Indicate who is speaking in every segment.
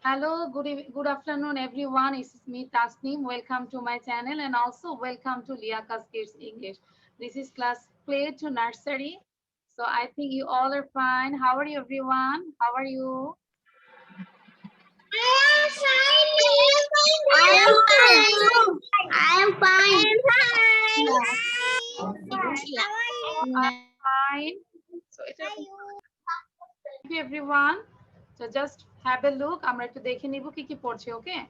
Speaker 1: Hello, good afternoon, everyone. It's me, Tasneem. Welcome to my channel and also welcome to Liaka's Kids English. This is class play to nursery. So I think you all are fine. How are you, everyone? How are you?
Speaker 2: I am fine. I am fine.
Speaker 1: I'm fine. So thank you, everyone. So just have a look. আমরা একটু দেখে নিব কি কি পড়ছে, okay?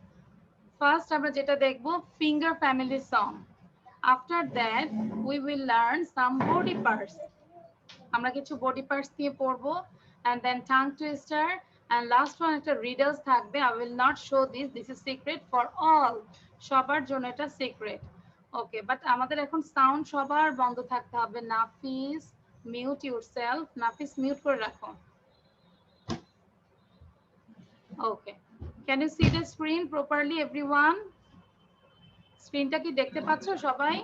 Speaker 1: First আমরা যেটা দেখব finger family song. After that we will learn some body parts. আমরা কিছু body parts দিয়ে পড়বো and then tongue twister and last one একটা riddles থাকবে. I will not show this is secret for all. সবার জন্য এটা secret. Okay, but আমাদের এখন sound সবার বন্ধ থাকতে হবে. নাফিস mute yourself. নাফিস mute করে রাখো. Okay, can you see the screen properly, everyone? স্ক্রিনটা কি দেখতে পাচ্ছো সবাই?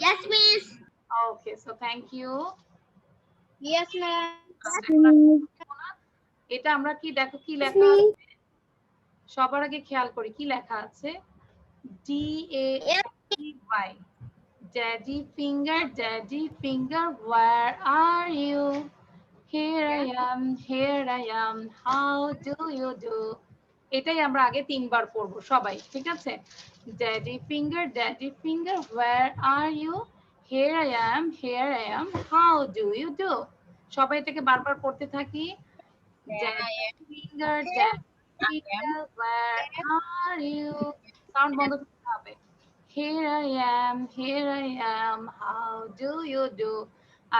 Speaker 2: Yes, miss.
Speaker 1: Okay, so thank you.
Speaker 2: Yes, ma'am.
Speaker 1: এটা আমরা কি দেখো কি লেখা আছে সবার আগে খেয়াল করি কি লেখা আছে DADY Daddy finger where are you? Here I am how do you do? এটাই আমরা আগে তিনবার পড়বো সবাই, ঠিক আছে? Daddy finger where are you? Here I am how do you do? সবাই এটাকে বারবার পড়তে থাকি। Daddy finger where are you? Sound বন্ধ করতে হবে। Here I am how do you do?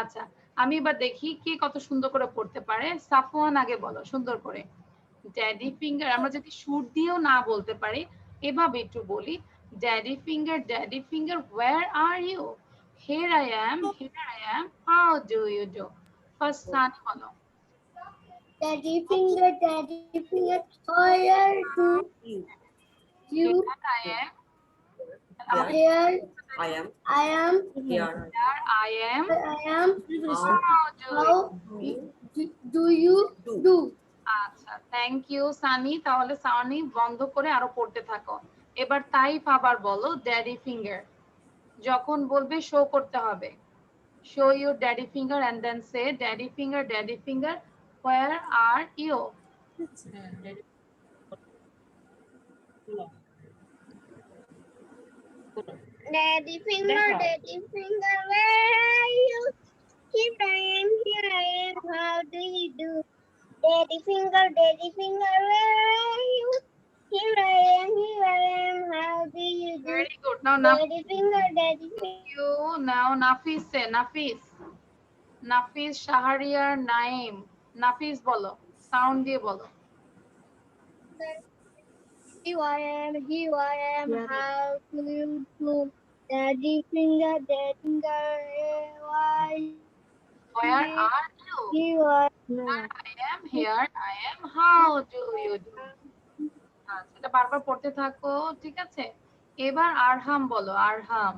Speaker 1: আচ্ছা, আমি এবার দেখি কে কত সুন্দর করে পড়তে পারে। সাফওয়ান আগে বলো সুন্দর করে। ড্যাডি ফিঙ্গার আমরা যদি সুর দিয়েও না বলতে পারি এভাবে একটু বলি daddy finger where are you? Here I am how do you do? First Sunny বলো।
Speaker 2: Daddy finger, where do you?
Speaker 1: Here
Speaker 2: Here
Speaker 3: I am
Speaker 2: I am.
Speaker 3: here.
Speaker 1: I am
Speaker 2: How do you do?
Speaker 1: আচ্ছা, thank you Sunny. তাহলে সানি বন্ধ করে আরো পড়তে থাকো। এবার Taif আবার বলো ড্যাডি ফিঙ্গার। যখন বলবে শো করতে হবে। Show your daddy finger and then say daddy finger where are you?
Speaker 2: Daddy finger, where are you? Here I am, how do you do? Daddy finger, where are you? Here I am, how do you do?
Speaker 1: Very good. Now
Speaker 2: Daddy finger,
Speaker 1: you now Nafis say Nafis Shahriar Naim. Nafis bolo sound দিয়ে বলো।
Speaker 2: here I am, how do you do? Daddy finger, why?
Speaker 1: Where are you?
Speaker 2: Here I
Speaker 1: Here I am how do you do? আচ্ছা, এটা বারবার পড়তে থাকো, ঠিক আছে? এবার আরহাম বলো আরহাম।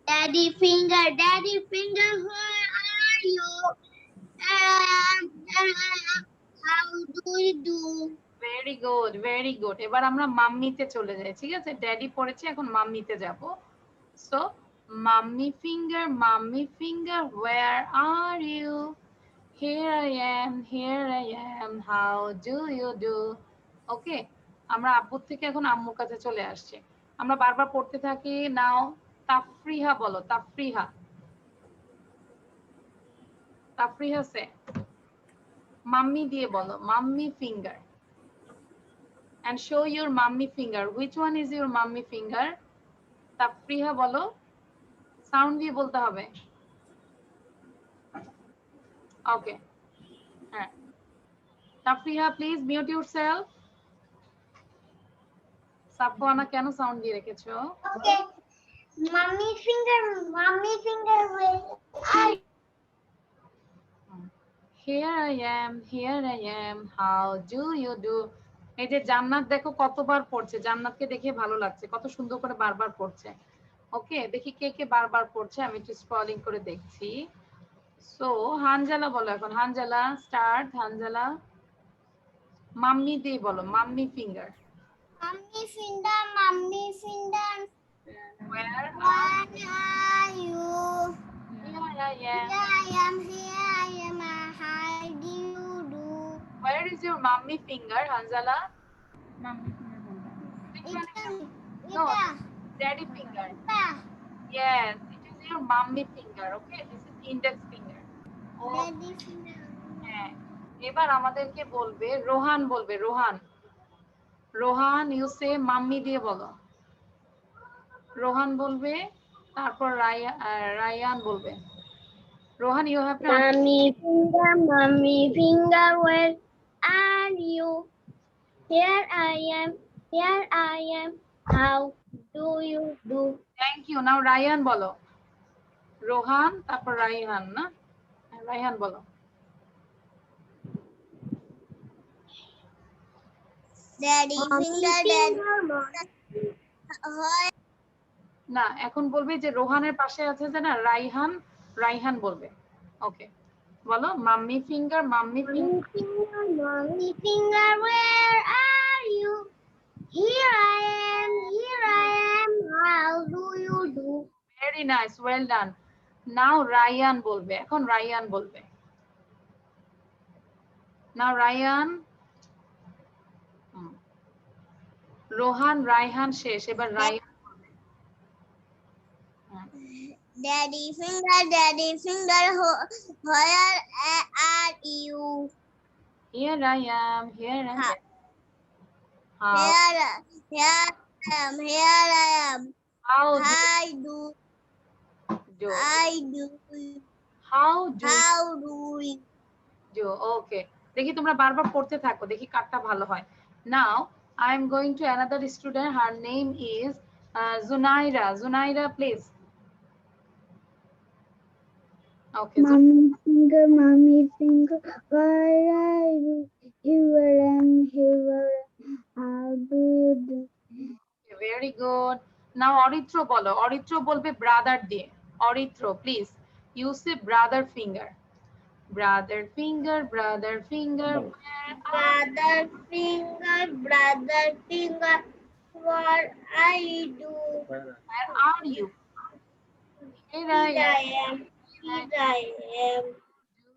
Speaker 2: Daddy finger, where are you? How do you do?
Speaker 1: Very good. এবার আমরা মাম্মিতে চলে যাই, ঠিক আছে? ড্যাডি পড়েছে, এখন মাম্মিতে যাব। So mummy finger where are you? Here I am how do you do? ওকে, আমরা আব্বুর থেকে এখন আম্মুর কাছে চলে আসছি। আমরা বারবার পড়তে থাকি। নাও তাফরিহা বলো তাফরিহা সে মাম্মি দিয়ে বলো mummy finger and show your mummy finger. Which one is your mummy finger? তাফরিহা বলো, সাউন্ড দিয়ে বলতে হবে। ওকে, হ্যাঁ তাফরিহা প্লিজ মিউট yourself. সাফওয়ানা কেন সাউন্ড দিয়ে রেখেছো?
Speaker 2: Okay. Mummy finger, where are you?
Speaker 1: Here I am how do you do? এই যে জান্নাত দেখো কতবার পড়ছে, জান্নাতকে দেখে ভালো লাগছে, কত সুন্দর করে বারবার পড়ছে। ওকে, দেখি কে কে বারবার পড়ছে, আমি একটু স্ক্রলিং করে দেখছি। সো হানজালা বলো এখন, হানজালা স্টার্ট। হানজালা মাম্মি দিয়ে বলো, mummy finger.
Speaker 2: Mommy finger, mommy finger.
Speaker 1: Where
Speaker 2: Where are you?
Speaker 1: yeah.
Speaker 2: Here I am, here I am. How do you do?
Speaker 1: Where is your mommy finger, Hanzala? No, daddy finger. Yes, it is your mommy finger. Okay, this is index finger.
Speaker 2: Daddy finger.
Speaker 1: হ্যাঁ, এবার আমাদেরকে বলবে, রোহান বলবে, Rohan. Rohan you say mummy দিয়ে বলো। রোহান বলবে, তারপর রায়ান বলবে। Rohan you have to
Speaker 2: Mommy finger, where are you? Here I am, here I am. How do you do?
Speaker 1: Thank you. Now Ryan বলো। রোহান তারপর রাইহান না? রাইহান বলো।
Speaker 2: Daddy finger, daddy.
Speaker 1: না, এখন বলবে যে রোহানের পাশে আছে যে না, রাইহান, রাইহান বলবে। ওকে, বলো mummy finger, mummy finger.
Speaker 2: Mommy finger, where are you? Here I am, here I am. How do you do?
Speaker 1: Very nice, well done. Now Ryan বলবে, এখন রায়ান বলবে। নাও রায়ান। রোহান, রাইহান শেষ, এবার রায়ান বলবে।
Speaker 2: Daddy finger, where are you?
Speaker 1: Here I am, here I am. How
Speaker 2: Here I am.
Speaker 1: how
Speaker 2: I do.
Speaker 1: do
Speaker 2: I do.
Speaker 1: how do
Speaker 2: How do we?
Speaker 1: do okay, দেখি তোমরা বারবার পড়তে থাকো, দেখি কারটা ভালো হয়। Now I am going to another student, her name is Zunaira. Zunaira, please. Okay,
Speaker 2: Mommy finger, where are you? Here I am, here I am. How do you do?
Speaker 1: very good. Now Aritra বলো, অরিত্র বলবে brother দিয়ে। Aritra please, you say brother finger. Brother finger, brother finger,
Speaker 2: Brother finger, what I do?
Speaker 1: where are you? Here I am.
Speaker 2: Here I am.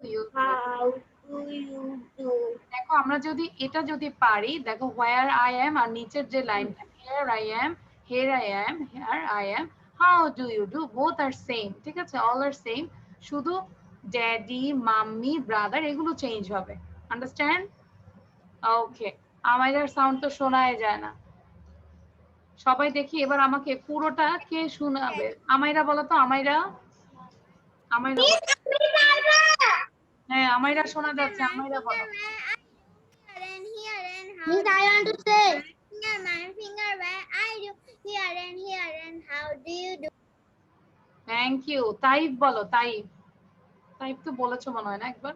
Speaker 1: Do you do?
Speaker 2: How do you do?
Speaker 1: দেখো আমরা যদি এটা যদি পারি, দেখো where I am আর নিচের যে লাইনটা here I am, here I am, here I am, how do you do, both are same, ঠিক আছে, all are same, শুধু ড্যাডি, মাম্মি, ব্রাদার এগুলো চেঞ্জ হবে, আন্ডারস্ট্যান্ড? ওকে, আমাইরার সাউন্ড তো শোনাই যায় না। সবাই দেখি এবার আমাকে পুরোটা কে শোনাবে? আমাইরা বলো তো, আমাইরা, আমাইরা হ্যাঁ, আমাইরা শোনা যাচ্ছে, আমাইরা বলো।
Speaker 2: Miss, I want to say. My finger, where are you? Here and how do you do?
Speaker 1: Thank you. Taif বলো, তাইফ। তাইফ তো বলেছো মনে হয় না একবার।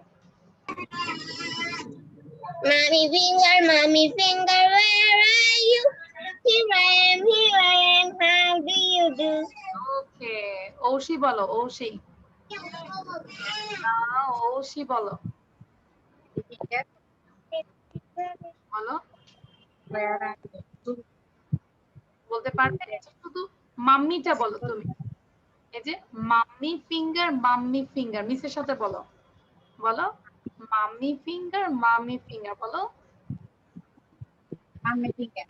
Speaker 2: Mommy finger, where are you? Here I am, how do you do?
Speaker 1: ওকে, ঔষি বলো, ঔষি। ঔষি বলো, বলো। বলতে পারবে? শুধু মাম্মিটা বলো তুমি। এই যে মাম্মি ফিঙ্গার, মাম্মি ফিঙ্গার, মিসের সাথে বলো, বলো মাম্মি ফিঙ্গার, মাম্মি ফিঙ্গার, বলো মাম্মি ফিঙ্গার।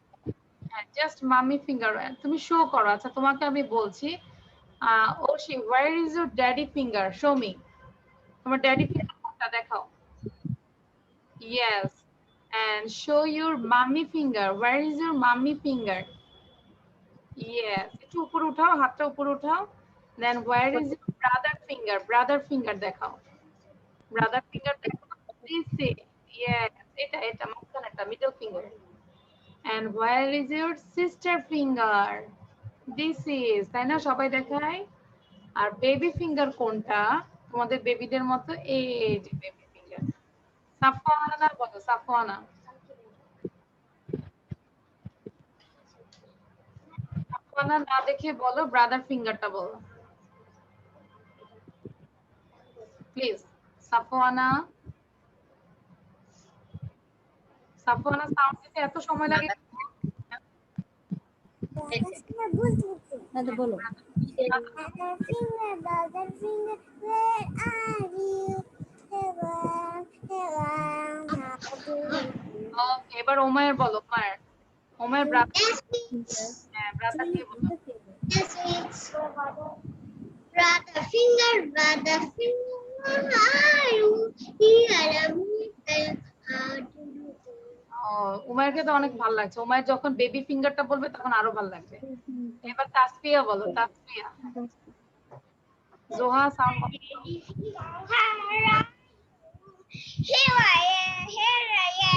Speaker 1: হ্যাঁ, জাস্ট মাম্মি ফিঙ্গার তুমি শো করো। আচ্ছা, তোমাকে আমি বলছি, ঔষি, where is your daddy finger? show me. তোমার ড্যাডি ফিঙ্গার কোনটা দেখাও। Yes, and show your mommy finger. Where is your mommy finger? Yes, একটু উপরে উঠাও, হাতটা উপরে উঠাও। Then where is your brother finger? Brother finger দেখাও। Brother finger দেখাও। This is, yes, এটা মাঝখানেরটা, middle finger. And where is your sister finger? This is, তাই না, সবাই দেখায়। আর বেবি ফিঙ্গার কোনটা? তোমাদের বেবিদের মতো, এই যে বেবি ফিঙ্গার। সাফওয়ানা বলো, সাফওয়ানা। সাফওয়ানা না দেখে বলো ব্রাদার ফিঙ্গারটা বলো প্লিজ। সাফওয়ানা, সাফওয়ানা সাউন্ড দিতে এত সময় লাগে?
Speaker 3: না তো বলো।
Speaker 2: Brother finger, where are you? How do you do?
Speaker 1: ওকে, এবার ওমায়ের বলো, ওমায়ের। ওমায়ের ব্রাদার, হ্যাঁ ব্রাদার দিয়ে বলো।
Speaker 2: Brother finger, where are you? Here I am. How do you do?
Speaker 1: উমায়েরকে তো অনেক ভালো লাগছে। উমায়ের যখন বেবি ফিঙ্গারটা বলবে তখন আরো ভালো লাগবে। এবার তাসফিয়া বলো, তাসফিয়া। জোহা সাউন্ড বলো।
Speaker 2: Here I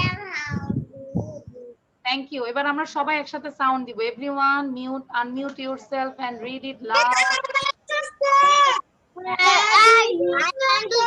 Speaker 2: am, how do you do?
Speaker 1: Thank you. এবার আমরা সবাই একসাথে সাউন্ড দিব। Everyone mute, unmute yourself and read it loud.
Speaker 2: Where are you? I want to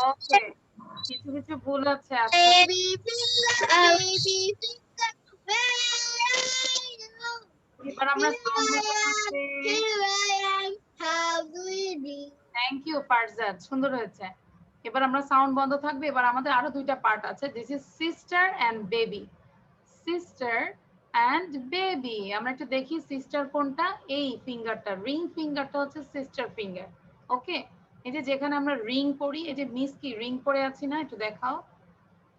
Speaker 1: okay, কিছু কিছু ভুল আছে আজকে।
Speaker 2: Baby finger, where are you?
Speaker 1: এবার আমরা সাউন্ড বন্ধ করছি।
Speaker 2: Here I am, how do you do?
Speaker 1: Thank you Farzad, সুন্দর হয়েছে। এবার আমরা সাউন্ড বন্ধ থাকবে। এবার আমাদের আরো দুইটা পার্ট আছে। This is sister and baby. Sister and baby. আমরা একটু দেখি সিস্টার কোনটা। এই ফিঙ্গারটা, রিং ফিঙ্গারটা হচ্ছে সিস্টার ফিঙ্গার। ওকে, এই যে যেখানে আমরা রিং পরি, এই যে মিস কি রিং পরে আছি না, একটু দেখাও।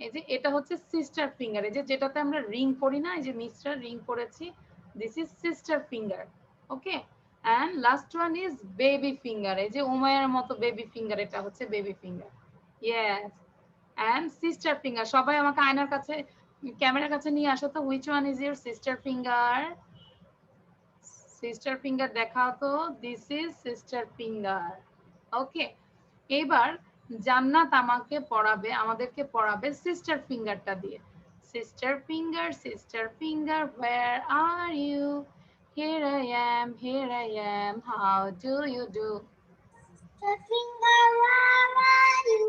Speaker 1: এই যে এটা হচ্ছে সিস্টার ফিঙ্গার। এই যে যেটাতে আমরা রিং পরি না, এই যে মিস্টার রিং পরেছি, this is sister finger. Okay, and last one is baby finger. এই যে উমায়ের মতো বেবি ফিঙ্গার, এটা হচ্ছে baby finger. yes, and sister finger. সবাই আমাকে আয়নার কাছে, ক্যামেরার কাছে নিয়ে আসো তো। which one is your sister finger? sister finger দেখাও তো। this is sister finger. ওকে, এবার জান্নাত আমাকে পড়াবে, আমাদেরকে পড়াবে সিস্টার ফিঙ্গারটা দিয়ে। Sister finger where are you? Here I am, how do you do?
Speaker 2: The finger, where are you?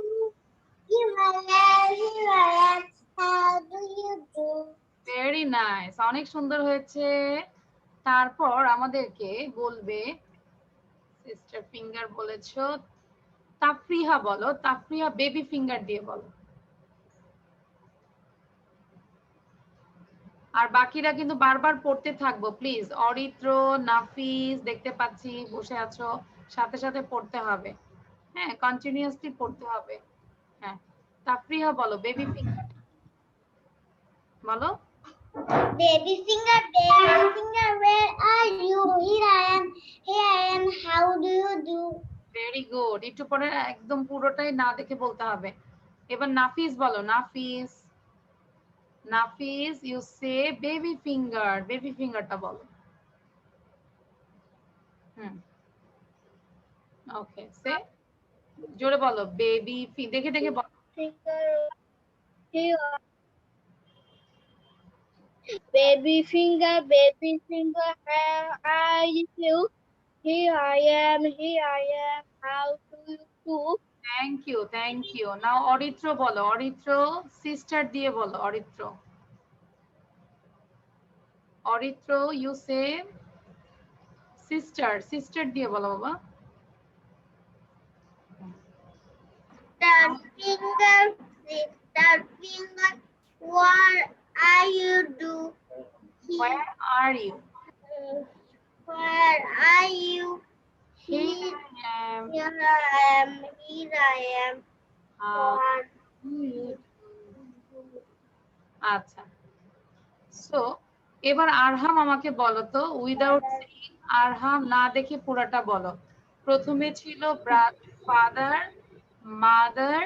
Speaker 2: Here I am, how do you do?
Speaker 1: Very nice, অনেক সুন্দর হয়েছে। তারপর আমাদেরকে বলবে, সিস্টার ফিঙ্গার বলেছো, তাফরিহা বলো। তাফরিহা বেবি ফিঙ্গার দিয়ে বলো। আর বাকিরা কিন্তু বারবার পড়তে থাকবো প্লিজ। অরিত্র, নাফিস দেখতে পাচ্ছি বসে আছো, সাথে সাথে পড়তে হবে। হ্যাঁ, কন্টিনিউয়াসলি পড়তে হবে। হ্যাঁ, তাফরিহা বলো বেবি ফিঙ্গার বলো।
Speaker 2: Baby finger, where are you? Here I am, how do you do?
Speaker 1: Very good. একটু পরে একদম পুরোটাই না দেখে বলতে হবে। এবার নাফিস বলো। Nafis you say baby finger. Baby ফিঙ্গারটা বলো। হুম, ওকে, সে জোরে বলো বেবি। দেখে দেখে বলো।
Speaker 2: Finger, here. Baby finger, where are you? Here I am, how do you do?
Speaker 1: Thank you. Now Aritra বলো। অরিত্র সিস্টার দিয়ে বলো। অরিত্র ইউ সে সিস্টার দিয়ে বলো বাবা।
Speaker 2: Sister finger, what are you do?
Speaker 1: Where are you?
Speaker 2: Where are you?
Speaker 1: Here I am.
Speaker 2: Here I am.
Speaker 1: How
Speaker 2: What
Speaker 1: do you do? আচ্ছা, so এবার আরহাম আমাকে বলো তো, উইদাউট সেইং, আরহাম না দেখে পুরাটা বলো। প্রথমে ছিল father, mother,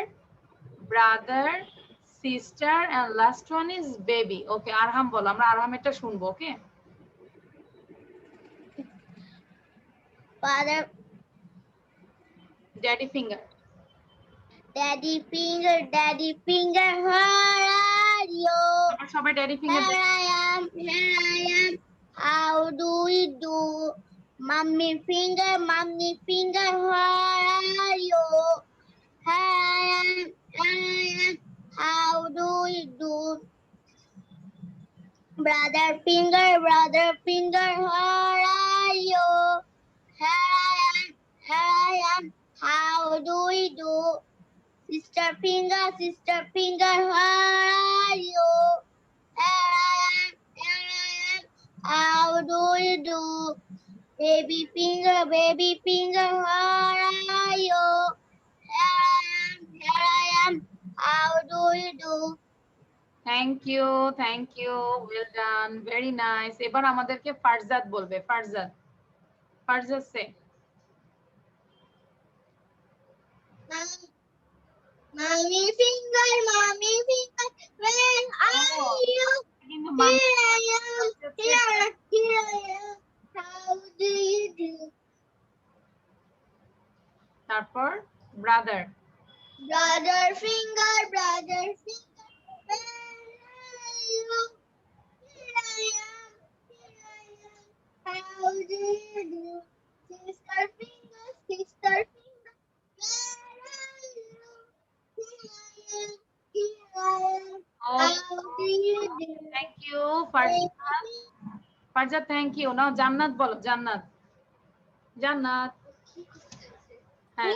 Speaker 1: brother, sister, and last one is baby. Okay, আরহাম বলো, আমরা আরহামেরটা শুনবো। Okay,
Speaker 2: Father,
Speaker 1: daddy finger.
Speaker 2: daddy finger, where are you?
Speaker 1: আমরা সবাই daddy finger
Speaker 2: Here I am, how do you do? Mommy finger, where are you? Here I am, how do you do? Brother finger, where are you? Here I am, how do you do? Sister finger, where are you? Here I am, how do you do? Baby finger, where are you? Here I am, how do you do?
Speaker 1: Thank you, well done, very nice. এবার আমাদেরকে ফারজাদ বলবে। ফারজাদ সে
Speaker 2: Mommy finger, where are you?
Speaker 1: কিন্তু
Speaker 2: Here I am, here I am. How do you do?
Speaker 1: তারপর brother.
Speaker 2: Brother finger, where are you? Here I am, how do you do? Sister finger, where are you? Here I am, how do you do?
Speaker 1: Thank you Farzad. Farzad thank you. Now Jannat বলো, জান্নাত। হ্যাঁ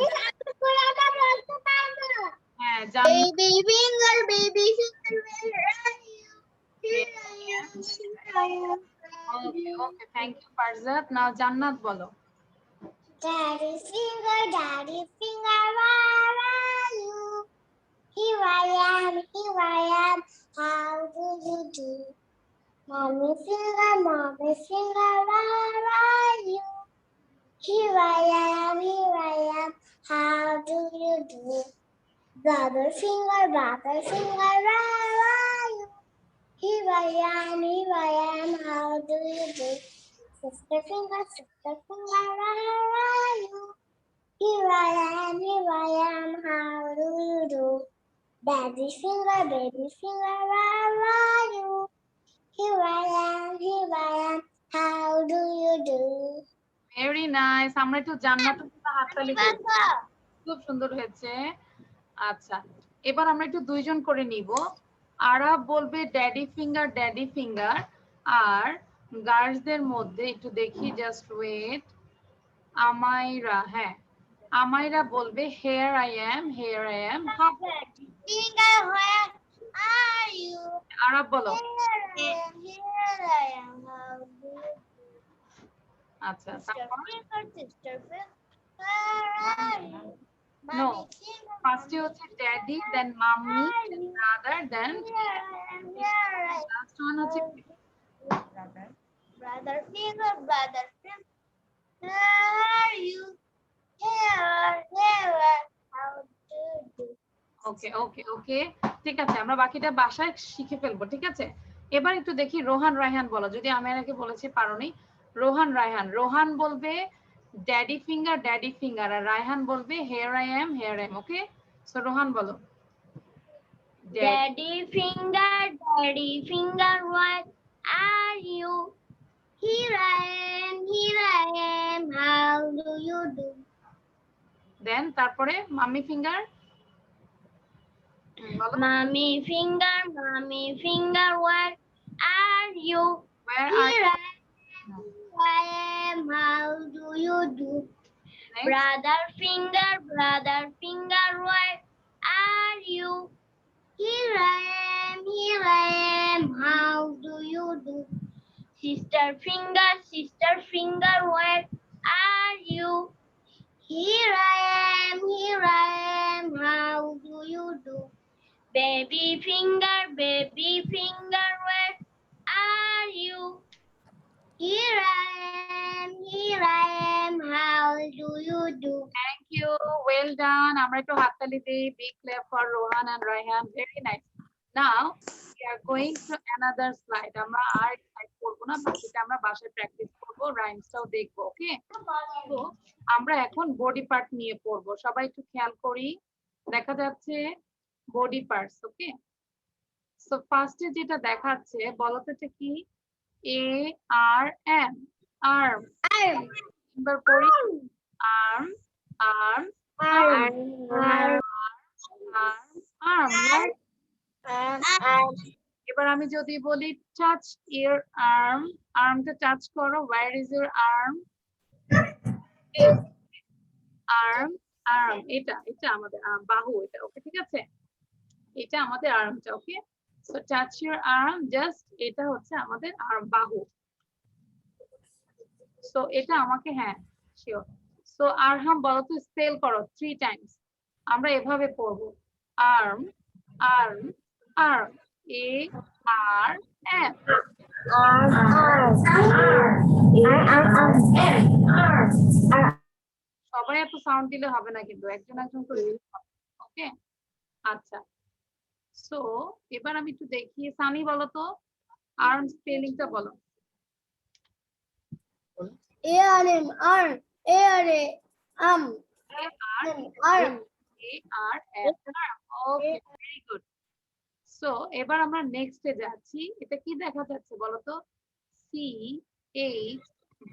Speaker 1: হ্যাঁ, জান্নাত।
Speaker 2: Baby finger, where are you? Here I am,
Speaker 1: okay okay, thank you Farzad. Now Jannat বলো।
Speaker 2: Daddy finger, where are you? Here I am, how do you do? Mommy finger, where are you? Here I am, how do you do? Brother finger, where are you? Here I am, how do you do? Sister finger, where are you? Here I am, how do you do? Daddy finger, where are you? Here I am, how do you do?
Speaker 1: Very nice. আমরা একটু জান্নাতের জন্য হাততালি দেব। খুব সুন্দর হয়েছে। আচ্ছা, এবার আমরা একটু দুইজন করে নিব। আরাব বলবে ড্যাডি ফিঙ্গার, আর গার্লসদের মধ্যে একটু দেখি, জাস্ট ওয়েট। আমাইরা, হ্যাঁ আমাইরা বলবে here I am.
Speaker 2: Finger, where are you?
Speaker 1: Arab বলো।
Speaker 2: Here I am, how do you do?
Speaker 1: আচ্ছা,
Speaker 2: Sister finger, where are you?
Speaker 1: No.
Speaker 2: Mommy finger,
Speaker 1: ফার্স্টে হচ্ছে daddy, then mummy, then brother, then
Speaker 2: here I am,
Speaker 1: last one হচ্ছে
Speaker 2: brother finger, where are you? Here, how do you do?
Speaker 1: ওকে ওকে ওকে, ঠিক আছে, আমরা বাকিটা বাসায় শিখে ফেলবো। ঠিক আছে, এবার একটু দেখি রোহান রায়হান বলো, যদি আমি আগে বলেছি পারোনি। রোহান রায়হান, রোহান বলবে ড্যাডি ফিঙ্গার, আর রায়হান বলবে here I am. Okay, so Rohan বলো।
Speaker 2: Daddy finger, where are you? Here I am, how do you do?
Speaker 1: দেন তারপরে মাম্মি ফিঙ্গার বলো।
Speaker 2: Mommy finger, where are you?
Speaker 1: Where are
Speaker 2: Here
Speaker 1: you?
Speaker 2: I am, how do you do?
Speaker 1: Next.
Speaker 2: Brother finger, where are you? Here I am, how do you do? Sister finger, where are you? Here I am, how do you do? Baby finger, where are you? Here I am, how do you do?
Speaker 1: Thank you, well done. আমরা একটু হাততালি দিই। Big clap for Rohan and Rayhan, very nice. Now we are going to another slide. আমরা আর slide করব না, বাকিটা আমরা বাসায় প্র্যাকটিস করব, রাইমসটাও দেখব। ওকে, তো আমরা এখন বডি পার্ট নিয়ে পড়ব। সবাই একটু খেয়াল করি, দেখা যাচ্ছে বডি পার্টস। ওকে, সো ফার্স্টে যেটা দেখাচ্ছে বলো তো এটা কি? এ আর এম, আর্ম। এবার পড়ি আর্ম, আর্ম, আর্ম, আর্ম। এবার আমি যদি বলি টাচ ইওর আর্ম, আর্মটা টাচ করো। Where is your arm? Arm, arm, এটা এটা আমাদের বাহু, এটা। ওকে, ঠিক আছে, এটা আমাদের আর্মটা। Okay, so touch your arm, just এটা হচ্ছে আমাদের আর্ম, বাহু। সো এটা আমাকে, হ্যাঁ শিওর। সো আরহাম বলো তো, স্পেল করো 3 টাইমস। আমরা এভাবে পড়বো, আর্ম, আর্ম, আর্ম, এ আর এম। সবাই এত সাউন্ড দিলে হবে না, কিন্তু একজন একজন করে। ওকে, আচ্ছা। সো এবার আমি একটু দেখি, সানি বলো তো আর্ম স্পেলিংটা বলো।
Speaker 2: ARM, arm, ARM, arm.
Speaker 1: ওকে, ভেরি গুড। সো এবার আমরা নেক্সটে যাচ্ছি। এটা কি দেখা যাচ্ছে বলো তো? C H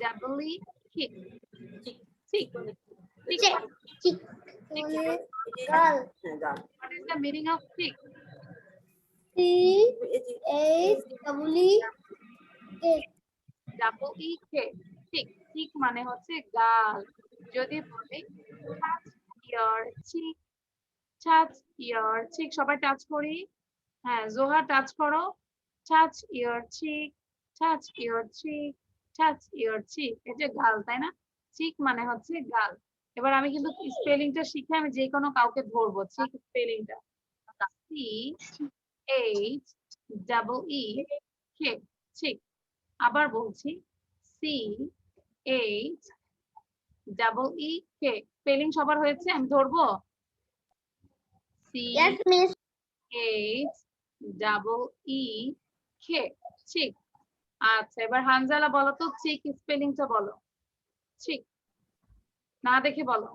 Speaker 1: double E kick, ঠিক ঠিক।
Speaker 2: Girl.
Speaker 1: What is the meaning of kick? Double E K, ঠিক ঠিক মানে হচ্ছে গাল। যদি বলি touch your cheek, touch your cheek, সবাই টাচ করি। হ্যাঁ, জোহা টাচ করো। Touch your cheek, touch your cheek, touch your cheek, এই যে গাল, তাই না? চিক মানে হচ্ছে গাল। এবার আমি কিন্তু স্পেলিংটা শিখে আমি যে কোনো কাউকে ধরবো। চিক স্পেলিংটা C H double E K, cheek. আবার বলছি C H double E K. Spelling সবার হয়েছে? আমি ধরবো C
Speaker 2: Yes, miss.
Speaker 1: H double E K, cheek. আচ্ছা, এবার হানজালা বলো তো চিক স্পেলিংটা বলো। চিক না দেখে বলো।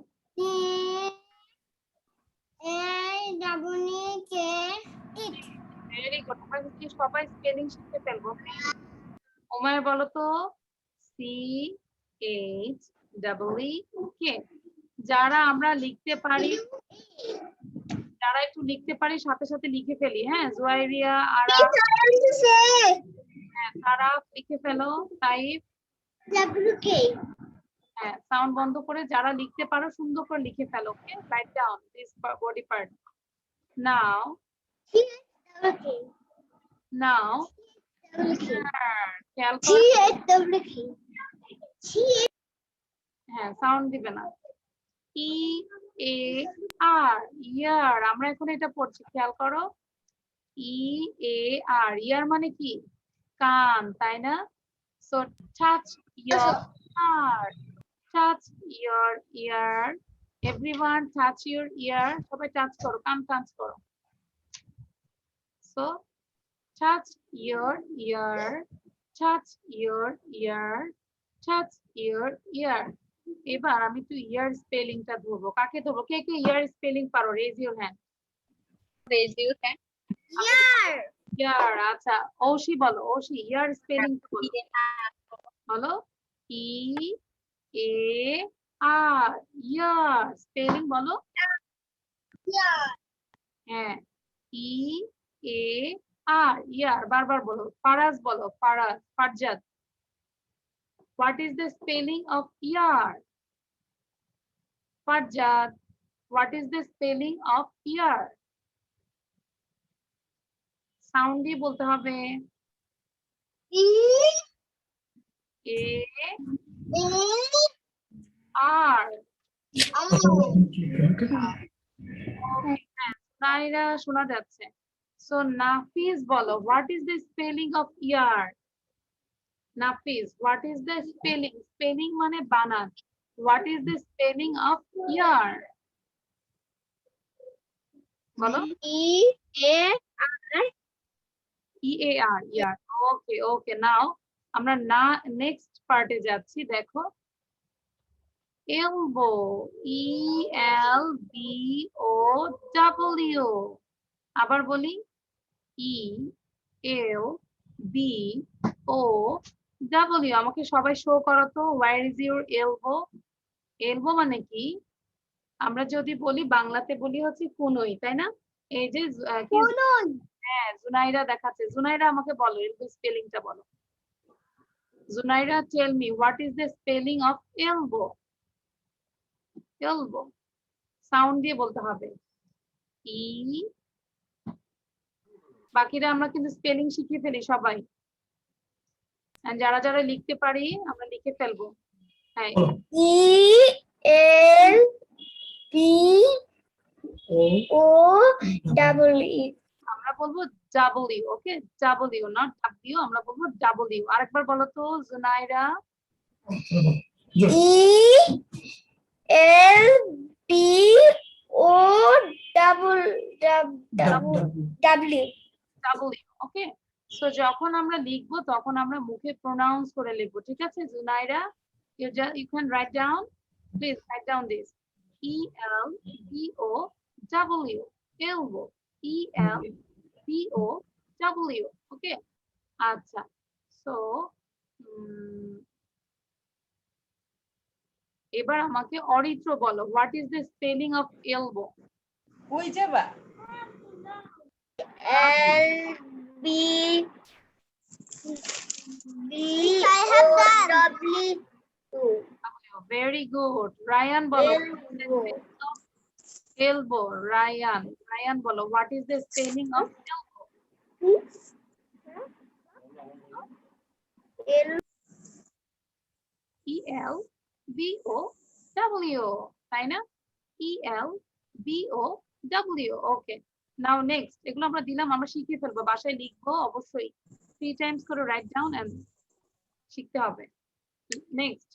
Speaker 1: ভেরি গুড, আমরা কি সবাই স্পেলিং শিখতে ফেলবো। ওমায় বলো তো সি এইচ ডাবল ই কে। যারা আমরা লিখতে পারি, যারা একটু লিখতে পারি সাথে সাথে লিখে ফেলি। হ্যাঁ, জুয়াইরিয়া, আরা, হ্যাঁ তারা লিখে ফেলো। টাইপ, হ্যাঁ সাউন্ড বন্ধ করে যারা লিখতে পারো সুন্দর করে লিখে ফেলো। Okay, right down this body part. Now, now খেয়াল করো, হ্যাঁ সাউন্ড দিবে না। ই এ আর, ইয়ার। আমরা এখন এটা পড়ছি, খেয়াল করো। ই এ আর, ইয়ার মানে কি? কান, তাই না? So touch your heart, touch your ear. Everyone touch your ear, সবাই টাচ করো, কান টাচ করো। So touch your ear, touch your ear, touch your ear. এবার আমি একটু ইয়ার স্পেলিংটা ধরবো। কাকে ধরবো? কে কে ইয়ার স্পেলিং পারো? Raise your hand, raise your hand. Ear, আচ্ছা ঔশি বলো, ঔশি ইয়ার স্পেলিং বলো। ই এ আর, ইয়ার স্পেলিং বলো। হ্যাঁ, ই এ আর, ইয়ার। বারবার বলো। ফারাজ বলো, Faraz, Farzad. What is the spelling of year? Farjad, what is the spelling of year? Sound দিয়ে বলতে হবে। এ আর, নাইরা শোনা যাচ্ছে। সো নাফিজ বলো, what is the spelling of year? Nafiz, what is the spelling? Spelling মানে বানান। What is the spelling of year? বলো।
Speaker 2: E A R
Speaker 1: EAR, ইয়ার। ওকে ওকে, নাও আমরা না নেক্সট পার্টে যাচ্ছি। দেখো এলবো, ELBO, আবার বলি ELBO, আমাকে সবাই শো করো তো, wire is your elbow. Elbow মানে কি? আমরা যদি বলি বাংলাতে বলি হচ্ছে কুনুই, তাই না? এই যে হ্যাঁ, জুনাইরা দেখাচ্ছে। জুনাইরা আমাকে বলো এলবো স্পেলিংটা বলো। Junaira, tell me what is the spelling of elbow? Elbow sound দিয়ে বলতে হবে। ই, বাকিরা আমরা কিন্তু স্পেলিং শিখিয়ে ফেলি সবাই, যারা যারা লিখতে পারি আমরা লিখে ফেলবো। হ্যাঁ,
Speaker 2: ELBO
Speaker 1: আমরা বলবো W. Okay, W not W, আমরা বলবো ডাব্লিউ। আরেকবার বলো তো জুনাইরা।
Speaker 2: ELBO
Speaker 1: ওকে, সো যখন আমরা লিখবো তখন আমরা মুখে প্রোনাউন্স করে লিখবো, ঠিক আছে Junaira? you can write down, please write down this ELBO, elbow, ELBO, ওকে। আচ্ছা, সো এবার আমাকে অরিত্র বলো, what is the spelling of elbow?
Speaker 4: কই যাবা?
Speaker 1: Very good. রায়ান বলো এলবো। রায়ান বলো what is the spelling of elbow? ELBO, তাই না? ELBO, ওকে। নাও নেক্সট, এগুলো আমরা দিলাম, আমরা শিখে ফেলবো, বাসায় লিখবো অবশ্যই, 3 টাইমস করে রাইট ডাউন এন্ড শিখতে হবে। Next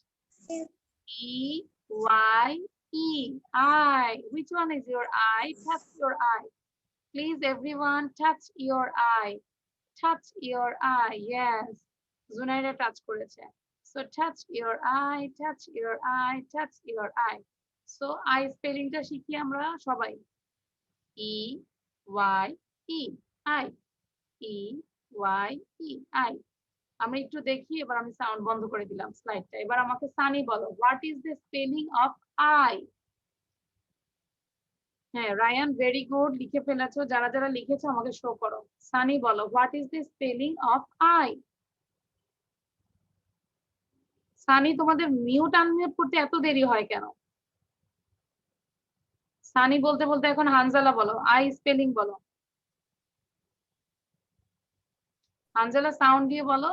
Speaker 1: EYE, eye. Which one is your eye? Touch your eye. Please everyone touch your eye. Touch your eye. Yes. Zunaira touch করেছে। So touch your eye, touch your eye, touch your eye. So eye spellingটা শিখি আমরা সবাই। EYE, eye. EYE, eye. আমরা একটু দেখি, এবার আমি sound বন্ধ করে দিলাম স্লাইডটা। এবার আমাকে সানি বলো what is the spelling of I? হ্যাঁ, রায়ান ভেরি গুড, লিখে ফেলেছো। যারা যারা লিখেছো আমাকে শো করো। সানি বলো what is the spelling of I? Sunny, তোমাদের মিউট আনমিউট করতে এত দেরি হয় কেন? সানি বলতে বলতে এখন হানজালা বলো আই স্পেলিং বলো। হানজালা সাউন্ড দিয়ে বলো।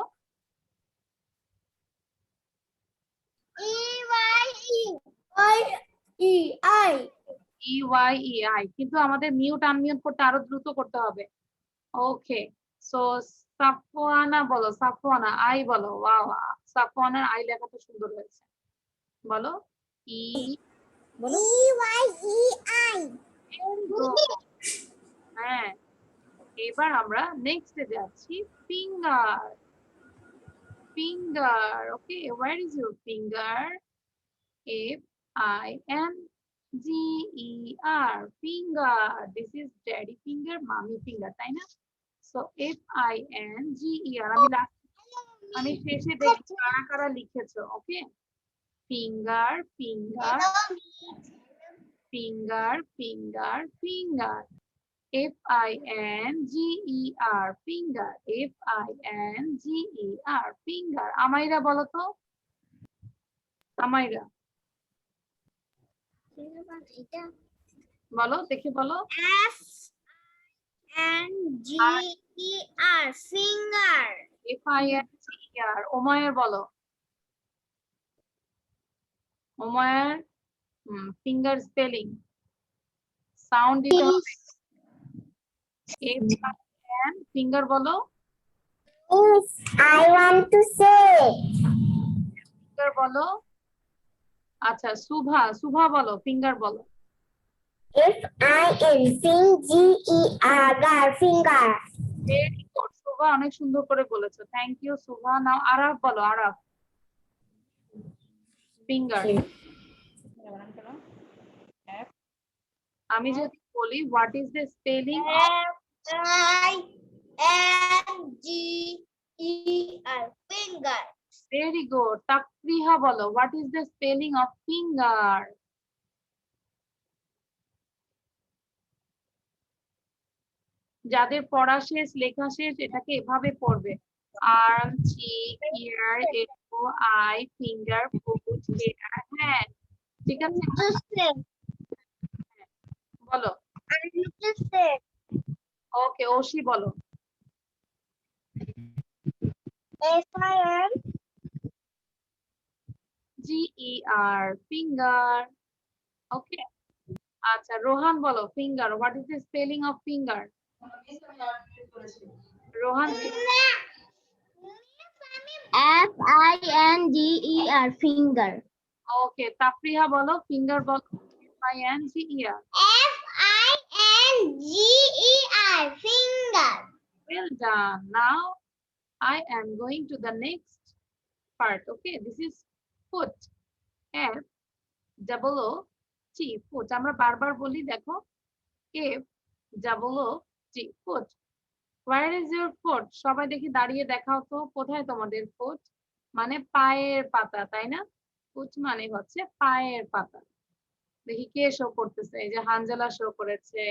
Speaker 1: EYE, কিন্তু আমাদের মিউট আনমিউট করতে আরো দ্রুত করতে হবে। ওকে, সো সাফওয়ানা বলো, সাফওয়ানা আই বলো। ওয়াও, সাফওয়ানার আই লেখাটা সুন্দর হয়েছে। বলো
Speaker 3: বলো
Speaker 1: হ্যাঁ, এবার আমরা নেক্সটে যাচ্ছি, finger. Finger, okay, where is your finger? FINGER, finger. This is daddy finger, mommy finger, তাই না? So FINGER, আমি শেষে দেখি কারা কারা লিখেছো। Okay, finger, finger, finger, finger, finger. FINGER, finger, FINGER, finger. Amaira বলো তো, আমাইরা বলো, দেখি বলো।
Speaker 2: FINGER, finger.
Speaker 1: FINGER, ওমায়ের বলো। ওমায়ের ফিঙ্গার স্পেলিং সাউন্ড দিতে হবে। ফিঙ্গার বলো।
Speaker 2: I want to say.
Speaker 1: Finger বলো। আচ্ছা, সুভা, সুভা বলো, ফিঙ্গার বলো।
Speaker 2: FINGER, finger.
Speaker 1: Very good, Subha বাবা অনেক সুন্দর করে বলেছো, thank you Subha. Now Araf বলো, আরাফ। ফিঙ্গার। আমি যদি বলি what is the spelling of,
Speaker 2: FINGER finger.
Speaker 1: Very good. Takriha বলো what is the spelling of finger. যাদের পড়া শেষ লেখা শেষ এটাকে এভাবে পড়বে, arm, cheek, ear, elbow, eye, finger, foot, hair, hand. ঠিক আছে, বলো। ওকে, ওশি বলো।
Speaker 2: FINGER
Speaker 1: GER, finger. ওকে, আচ্ছা রোহান বলো finger, what is the spelling of finger. Rohan,
Speaker 2: finger.
Speaker 1: ওকে তাফরিহা বলো ফিঙ্গার বলো, FINGER।
Speaker 2: FINGER finger.
Speaker 1: Well done. Now I am going to the next part. Okay, this is foot. FOOT, foot. আমরা বারবার বলি, দেখো FOOT, foot. Where is your foot? সবাই দেখি দাঁড়িয়ে দেখাও তো, কোথায় তোমাদের foot? মানে পায়ের পাতা, তাই না? foot মানে হচ্ছে পায়ের পাতা। দেখি কে শো করতেছে, এই যে হানজালা শো করেছে।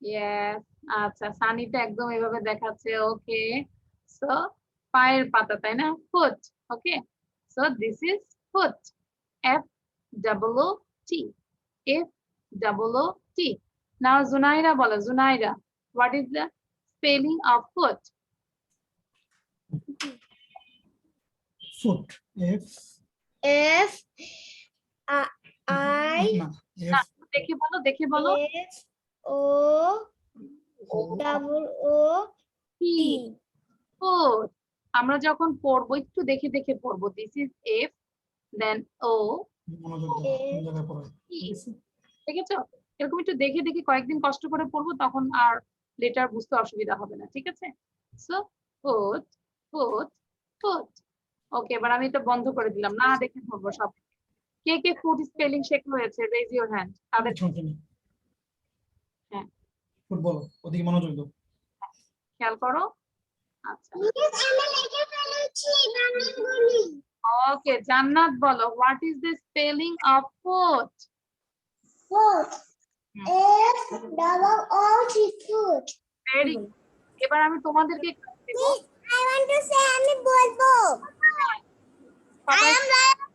Speaker 1: ইয়েস, আচ্ছা সানিটা একদম এভাবে দেখাচ্ছে। ওকে, সো পায়ের পাতা, তাই না? Foot. Okay, so this is foot. FOOT, FOOT। নাও জুনাইরা বলো, Junaira what is the spelling of foot.
Speaker 4: Foot.
Speaker 2: F I
Speaker 1: দেখে বলো, দেখে বলো।
Speaker 2: F O double O
Speaker 1: T, foot. আমরা যখন পড়বো একটু দেখে দেখে পড়বো। This is F, then O,
Speaker 4: মনোযোগ দাও, কোন জায়গায় পড়ে।
Speaker 1: দেখেছো? এরকম একটু দেখে দেখে কয়েকদিন কষ্ট করে পড়বো, তখন আর লেটার বুঝতে অসুবিধা হবে না। ঠিক আছে, সো ফুট, ফুট, ফুট। ওকে, এবার আমি এটা বন্ধ করে দিলাম, না দেখে পড়বো সব। কে কে ফুট স্পেলিং শেখা হয়েছে, রেজ ইওর হ্যান্ড। তাদের হ্যাঁ,
Speaker 4: ফুটবল, ওদিকে মনোযোগ দাও।
Speaker 1: খেয়াল করো। আচ্ছা, ওকে জান্নাত বলো what is the spelling of foot.
Speaker 2: Foot. F double O T foot.
Speaker 1: Very good. এবার আমি তোমাদেরকে দেব,
Speaker 2: I want to say আমি বলবো।
Speaker 1: সবাই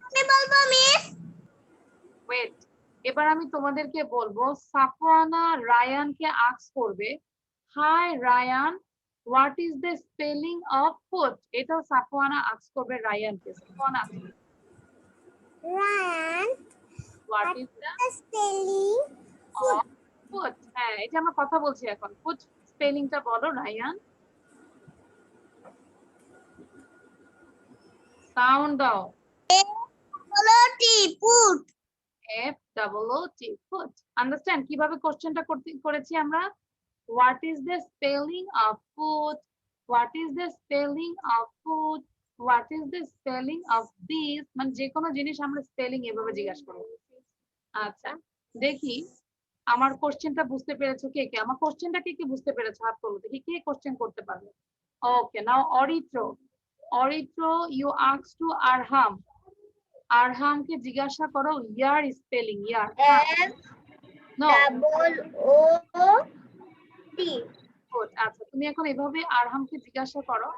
Speaker 2: আমি বলবো মিস।
Speaker 1: ওয়েট, এবার আমি তোমাদেরকে বলবো, সাফওয়ানা রায়ানকে আস্ক করবে, hi Ryan what is the spelling of foot. এটা সাফওয়ানা আস্ক করবে রায়ানকে। Safwana,
Speaker 2: Ryan
Speaker 1: what is the
Speaker 2: spelling
Speaker 1: of foot. হ্যাঁ, এই যে আমরা কথা বলছি এখন, ফুট স্পেলিংটা বলো রায়ান, সাউন্ড দাও।
Speaker 2: T foot.
Speaker 1: FOOT, foot. Understand কিভাবে কোশ্চেনটা করেছি আমরা? What is the spelling of foot, what is the spelling of foot, what is the spelling of this. মানে যে কোনো জিনিস আমরা স্পেলিং এভাবে জিজ্ঞাসা করব। আচ্ছা দেখি আমার কোশ্চেনটা বুঝতে পেরেছো কে কে? আমার কোশ্চেনটা কে কে বুঝতে পেরেছো? হাত তোলো দেখি কে কোশ্চেন করতে পারবে। Okay, now Aritra, Aritra you ask to Arham, আরহামকে জিজ্ঞাসা করো ear spelling, ear.
Speaker 2: F
Speaker 1: no,
Speaker 2: double O T.
Speaker 1: Good. আচ্ছা তুমি এখন এভাবে আরহামকে জিজ্ঞাসা করো,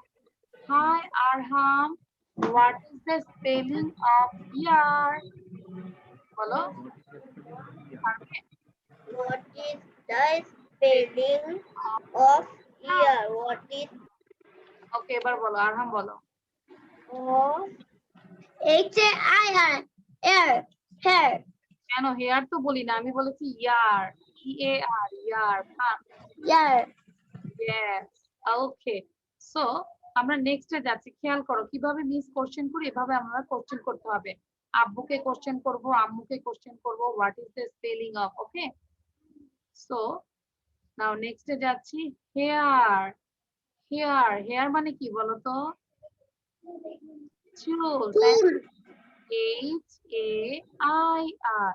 Speaker 1: hi Arham what is the spelling of ear. বলো, পারবে?
Speaker 2: What is the spelling of year? What is
Speaker 1: ওকে, এবার বলো আরহাম বলো।
Speaker 2: O H A I R air hair.
Speaker 1: কেন হেয়ার তো বলি না, আমি বলেছি ইয়ার, EAR, ইয়ার।
Speaker 2: Year.
Speaker 1: Yes, ওকে। সো আমরা নেক্সটে যাচ্ছি, খেয়াল করো কিভাবে মিস কোশ্চেন করি, এভাবে আমরা কোশ্চেন করতে হবে। আব্বুকে কোশ্চেন করব, আম্মুকে কোশ্চেন করব, what is the spelling of. Okay, so নাও নেক্সটে যাচ্ছি, হেয়ার, হেয়ার, হেয়ার মানে কি বলো তো? চুল, তাই
Speaker 2: Tool.
Speaker 1: H-A-I-R,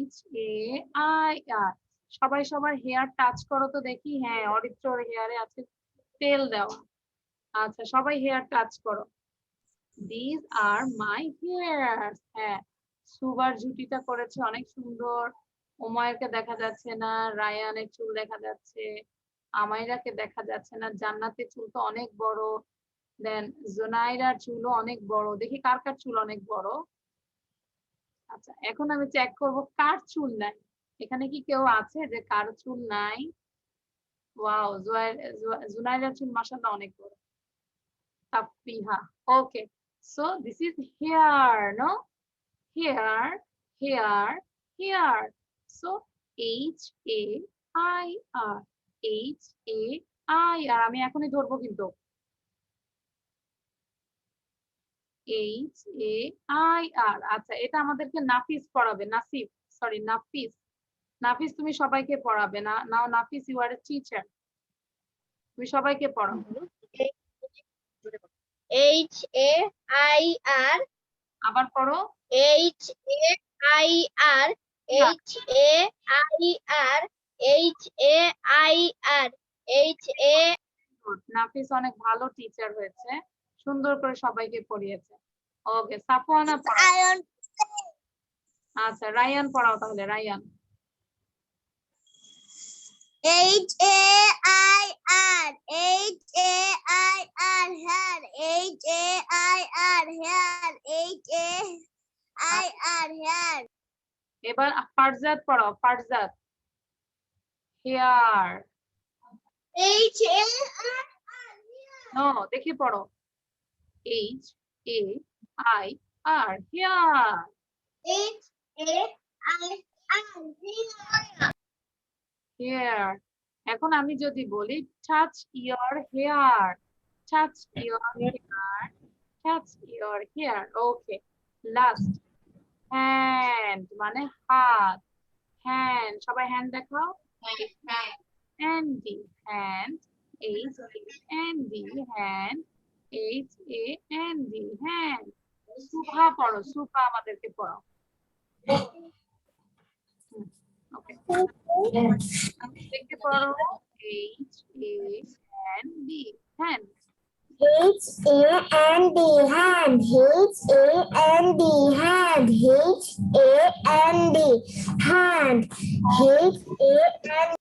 Speaker 1: H-A-I-R। সবাই সবার হেয়ার টাচ করো তো দেখি। হ্যাঁ, অরিত্রর হেয়ারে আছে তেল দেওয়া। আচ্ছা, সবাই হেয়ার টাচ করো। These are my hairs. হ্যাঁ, সুবার ঝুটিটা করেছে অনেক সুন্দর। উমায়রকে দেখা যাচ্ছে না, রায়ানের চুল দেখা যাচ্ছে, আমাইরাকে দেখা যাচ্ছে না, জান্নাতের চুল তো অনেক বড়, দেন জুনাইরার চুলও অনেক বড়। দেখি কার কার চুল অনেক বড়। আচ্ছা, এখন আমি চেক করব কার চুল নাই। এখানে কি কেউ আছে যে কার চুল নাই? ওয়াও, জুনাইরার চুল মাশাআল্লাহ অনেক বড়। তাফরিহা, ওকে। So this is hair, no? Hair, hair, hair. So H-A-I-R, H-A-I-R। আমি এখনই ধরবো কিন্তু। H-A-I-R। আচ্ছা, এটা আমাদেরকে নাফিস পড়াবে, নাসিফ, সরি নাফিস। নাফিস তুমি সবাইকে পড়াবে না। নাও নাফিস, ইউ আর এ টিচার, তুমি সবাইকে পড়াও।
Speaker 2: H-A-I-R.
Speaker 1: আবার পড়ো।
Speaker 2: H-A-I-R. H-A-I-R. H-A-I-R. H-A.
Speaker 1: নাফিস অনেক ভালো টিচার হয়েছে, সুন্দর করে সবাইকে পড়িয়েছে। ওকে, সাফওয়ানা পড়াও। আচ্ছা, রায়ান পড়াও তাহলে, Ryan.
Speaker 2: H-A-I-R. H-A-I-R. Hair. H-A-I-R. Hair. H-A-I-R. Hair.
Speaker 1: এবার ফারজাদ পড়াও, ফারজাদ। হেয়ার।
Speaker 2: H-A-I-R.
Speaker 1: নো, দেখি পড়ো। H-A-I-R, hair.
Speaker 2: H-A-I-R.
Speaker 1: হেয়ার। এখন আমি যদি বলি touch your hair, touch your hair, touch your hair. Okay, last hand মানে হাত। হ্যান্ড, সবাই হ্যান্ড দেখাও। Handy, hand, H-A-N-D, hand, H-A-N-D, hand. Subha পড়ো, সুভা আমাদেরকে পড়াও। ওকে, দেখতে পড়ো। H-A-N-D, hand.
Speaker 2: H-A-N-D, hand. H-A-N-D, hand. H-A-N-D, hand. H-A-N-D.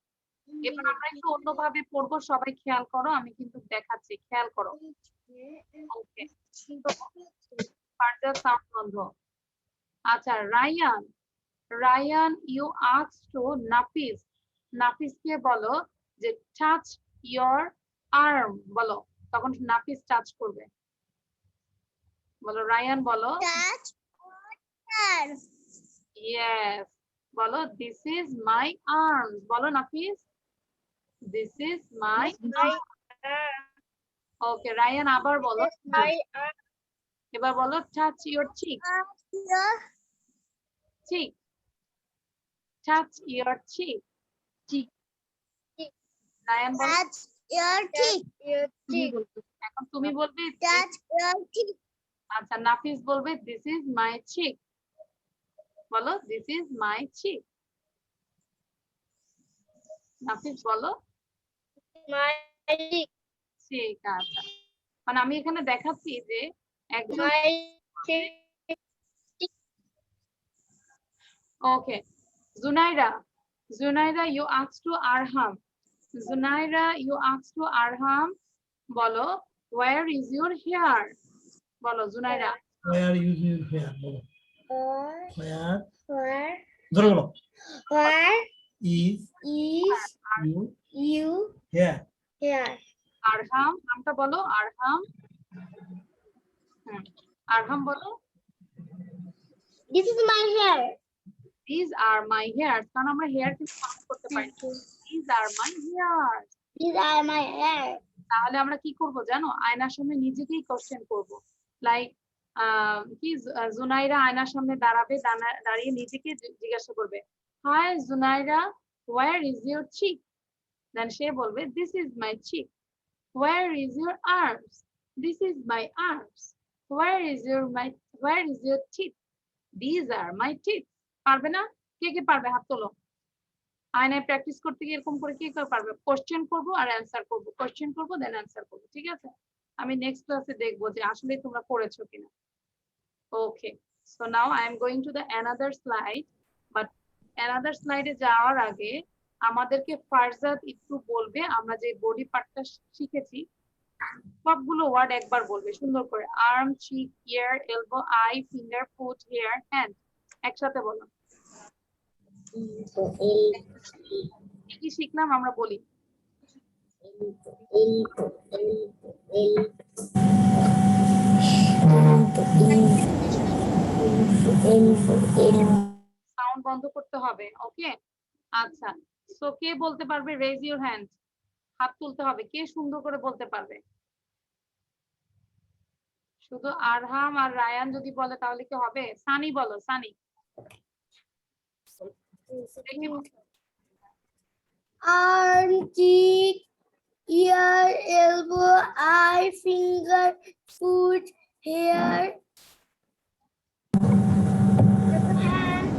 Speaker 1: এবার আমরা একটু অন্যভাবে পড়বো, সবাই খেয়াল করো, আমি কিন্তু দেখাচ্ছি, খেয়াল করো। ওকে, তো ফার্দার সাউন্ড বন্ধ। আচ্ছা, Rayan, Rayan you ask to Nafis, নাফিসকে বলো যে টাচ ইওর আর্ম, বলো। তখন নাফিস টাচ করবে, বলো। রায়ান বলো।
Speaker 2: Touch water.
Speaker 1: ইয়েস, বলো দিস ইজ মাই আর্ম, বলো Nafis, this is my. Okay, Rayan আবার বলো।
Speaker 2: My
Speaker 1: এবার বলো touch your cheek, cheek, touch your cheek, cheek. Rayan বলো।
Speaker 2: touch your teeth.
Speaker 1: এখন তুমি বলবে।
Speaker 2: Touch your teeth.
Speaker 1: আচ্ছা, নাফিস বলবে দিস ইজ মাই চিক, বলো দিস ইজ মাই চিক। নাফিস বলো।
Speaker 2: My cheek.
Speaker 1: ঠিক আছে, মানে আমি এখানে দেখাচ্ছি যে একজন।
Speaker 2: My cheek.
Speaker 1: Okay, Junaira, Junaira you ask to Arham, Junaira you ask to Arham, বলো ওয়্যার ইজ ইউর হেয়ার, বলো Junaira.
Speaker 4: Where you use hair? বলো। Where?
Speaker 2: Where
Speaker 4: জোরে বলো।
Speaker 2: is
Speaker 4: Is you
Speaker 2: you
Speaker 4: hair?
Speaker 2: here?
Speaker 1: আরহাম, নামটা বলো, আরহাম। আরহাম বলো।
Speaker 2: This is my hair.
Speaker 1: These are my hairs, কারণ আমরা হেয়ার কিন্তু কাউন্ট করতে পারি না। These are my hairs।
Speaker 2: These are my hair.
Speaker 1: তাহলে আমরা কি করব জানো, আয়নার সামনে নিজেকেই কোশ্চেন করব। লাইক কি, জুনাইরা আয়নার সামনে দাঁড়াবে, দাঁড়িয়ে নিজেকে জিজ্ঞাসা করবে, hi Junaira, where is your cheek, then সে বলবে this is my cheek. Where is your arms? This is my arms. Where is your teeth? These are my teeth. পারবে না? কে পারবে? হাত তোলো। আয়নায় প্র্যাকটিস করতে গিয়ে এরকম করে কে পারবে? কোশ্চেন করবো আর অ্যান্সার করবো। কোশ্চেন করবো দেন অ্যান্সার করবো। ঠিক আছে? আমি নেক্সট ক্লাসে দেখবো যে আসলে তোমরা করেছো কিনা। Okay. So now I am going to the another slide. But another slide এ যাওয়ার আগে আমাদেরকে ফারজাদ একটু বলবে আমরা যে বডি পার্টটা শিখেছি সবগুলো ওয়ার্ড একবার বলবে সুন্দর করে। Arm, cheek, ear, elbow, eye, finger, foot, hair, hand. একসাথে বলো। কি কি শিখলাম আমরা বলি। সাউন্ড বন্ধ করতে হবে। ওকে, আচ্ছা। সো কে বলতে পারবে? Raise your hand. হাত তুলতে হবে। কে সুন্দর করে বলতে পারবে? শুধু আরহাম আর রায়ান যদি বলে তাহলে কি হবে? সানি বলো, Sunny.
Speaker 2: Arm, cheek, ear, elbow, eye, finger, foot, hair, hand.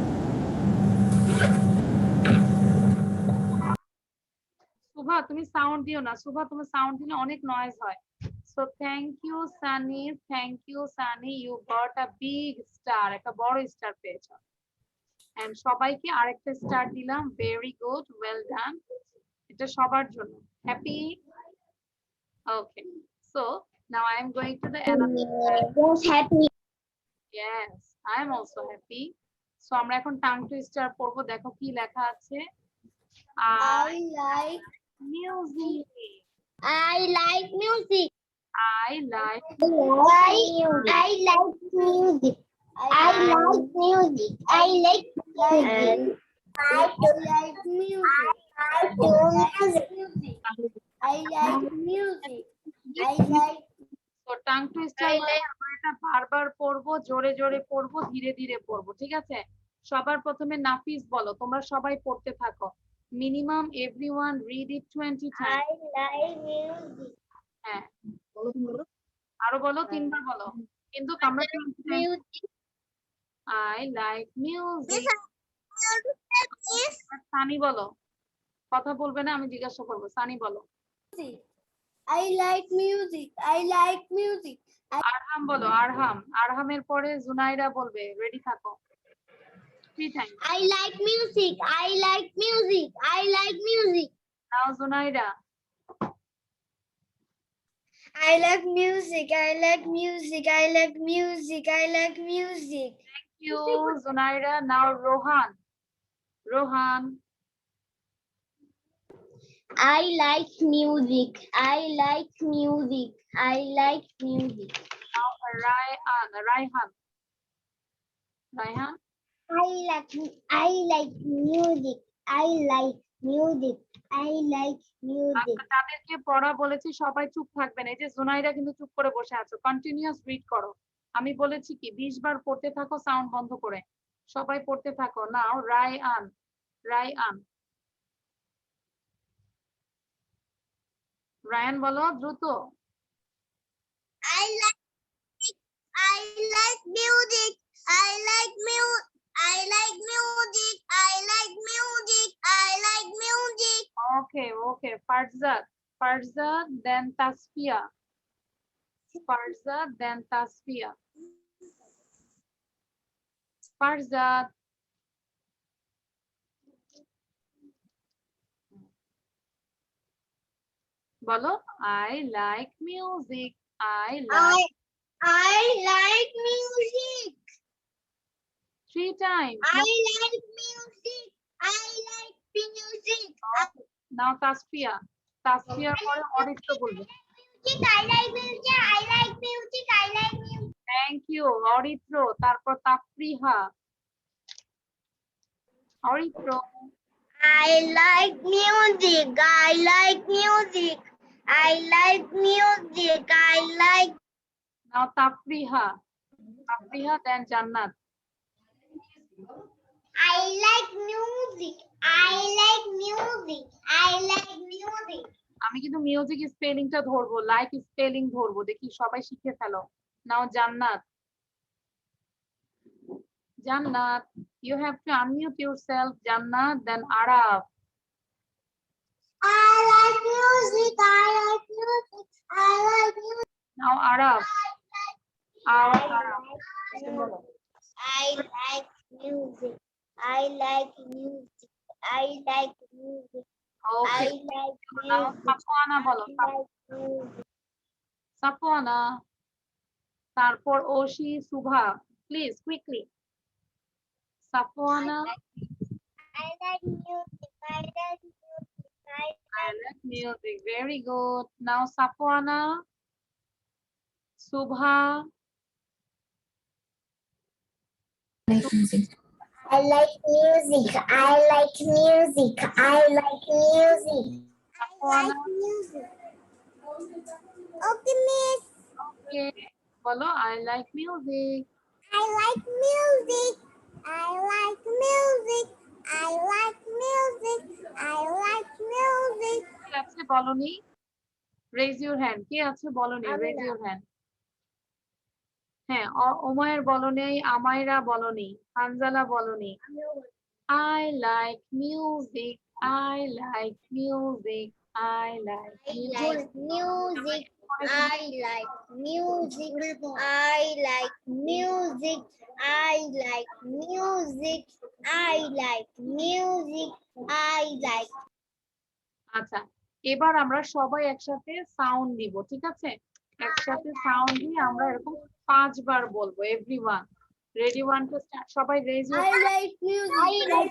Speaker 1: Subha তুমি সাউন্ড দিও না। সুভা তুমি সাউন্ড দিলে অনেক নয়েজ হয়। So thank you Sunny, thank you Sunny, you got a big star. একটা বড় স্টার পেয়েছো। এন্ড সবাইকে আরেকটা স্টার দিলাম। Very good, well done. এটা সবার জন্য। Happy? Okay, so now I am going to the
Speaker 2: Just happy.
Speaker 1: Yes, I am also happy. So আমরা এখন টাং টুইস্টার পড়বো। দেখো কি লেখা আছে।
Speaker 2: I like
Speaker 1: Music.
Speaker 2: I like music.
Speaker 1: I like
Speaker 2: I like music. I like music. I like music. I like music. I like music. I like music. I like
Speaker 1: তো tongue twister আমরা এটা বারবার পড়বো, জোরে জোরে পড়বো, ধীরে ধীরে পড়বো। ঠিক আছে? সবার প্রথমে নাফিস বলো। তোমরা সবাই পড়তে থাকো। Minimum everyone read it 20
Speaker 2: I
Speaker 1: Times.
Speaker 2: like music.
Speaker 1: হ্যাঁ, আরো বলো, তিনবার বলো। কিন্তু আমরা 20 Times.
Speaker 2: Music.
Speaker 1: I like music. Sunny বলো। কথা বলবে না, আমি জিজ্ঞাসা করবো। সানি বলো।
Speaker 2: I like music. I like music.
Speaker 1: আরহাম বলো। আরহাম। আরহামের পরে জুনাইরা বলবে। রেডি থাকো। 3 time.
Speaker 2: I like music. I like music. I like music.
Speaker 1: Now Junaira.
Speaker 2: I like music. I like music. I like music. I like music.
Speaker 1: Thank you Junaira. Now Rohan. Rohan.
Speaker 2: I like music. I like music. I like music.
Speaker 1: Now Raihan. Raihan. Raihan.
Speaker 2: I like music. I like music. I like music.
Speaker 1: আচ্ছা, তাদেরকে পড়া বলেছি, সবাই চুপ থাকবেন। এই যে জুনাইরা কিন্তু চুপ করে বসে আছো। কন্টিনিউয়াস রিড করো। আমি বলেছি কি 20 বার পড়তে থাকো সাউন্ড বন্ধ করে। সবাই পড়তে থাকো। নাও রায়হান। রায়হান। রায়ান বলো দ্রুত।
Speaker 2: I like music. I like music. I like music. I like music. I like music.
Speaker 1: Okay, okay. Farzad. Farzad, then Tasfia. Farzad, then Tasfia. Farzad. বলো I like music. I like.
Speaker 2: I like music.
Speaker 1: 3 times.
Speaker 2: I like music. I like music.
Speaker 1: Now Tasfia. Tasfia পরে অরিত্র বলবে।
Speaker 2: I like music. I like music. I like music.
Speaker 1: Thank you. Aritra. তারপর তাফরিহা। Aritra.
Speaker 2: I like music. I like music. I like music. I like.
Speaker 1: Now Tafriha. Tafriha, then Jannat.
Speaker 2: I like music. I like music. I like music.
Speaker 1: আমি কিন্তু music স্পেলিংটা ধরবো, like spelling ধরবো, দেখি সবাই শিখে ফেলো। নাও জান্নাত, জান্নাত, you have to unmute yourself, জান্নাত, then Araf.
Speaker 2: I like music. I like music. I like music.
Speaker 1: Now Araf, Araf,
Speaker 2: I like music. I like music. I like music.
Speaker 1: Okay,
Speaker 2: I like
Speaker 1: now
Speaker 2: music.
Speaker 1: সাফওয়ানা বলো,
Speaker 2: I like music.
Speaker 1: Safwana, তারপর Oishi, Subha, please quickly. Safwana,
Speaker 2: I like music. I like music. I
Speaker 1: I
Speaker 2: like
Speaker 1: like music, very good. Now Safuana, Subha,
Speaker 2: I like music. I like music. I like music. I like music. Okay, miss.
Speaker 1: okay, bolo, I like music.
Speaker 2: I like music. I like music. I like music. I like music.
Speaker 1: কে আছে বলনি? Raise your hand. কে আছে বলনি? Raise your hand. হ্যাঁ, ওমায়ের বলনি, আমায়রা বলনি, হানজালা বলনি। I like music. I like music. I like music.
Speaker 2: Music. I like music. I like music. I like music. I like music. I like.
Speaker 1: আচ্ছা, এবার আমরা সবাই একসাথে সাউন্ড দিব, ঠিক আছে? একসাথে সাউন্ড দিয়ে আমরা এরকম 5 বার বলবো। Everyone ready, 1 two start. সবাই raise your
Speaker 2: I like music. I like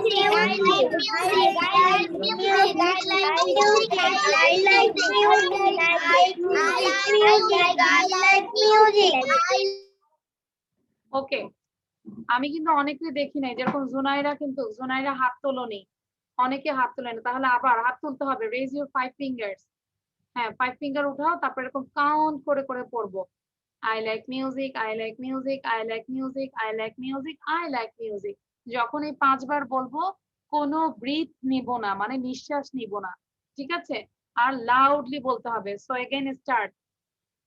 Speaker 2: music. I like music. I like music. I like music. I like music. I like music. I like music.
Speaker 1: ওকে, আমি কিন্তু অনেকে দেখি নাই, যেরকম জুনাইরা, কিন্তু জুনাইরা হাত তোলনি, অনেকে হাত তোলেন, তাহলে আবার হাত তুলতে হবে। Raise your 5 fingers. হ্যাঁ, 5 ফিঙ্গার উঠাও, তারপর এরকম কাউন্ট করে করে পড়বো। I like music, I like music, I like music, I like music, I like music. যখন এই 5 বার বলবো, কোনো ব্রিথ নিব না, মানে নিঃশ্বাস নিব না, ঠিক আছে? আর লাউডলি বলতে হবে। So again start.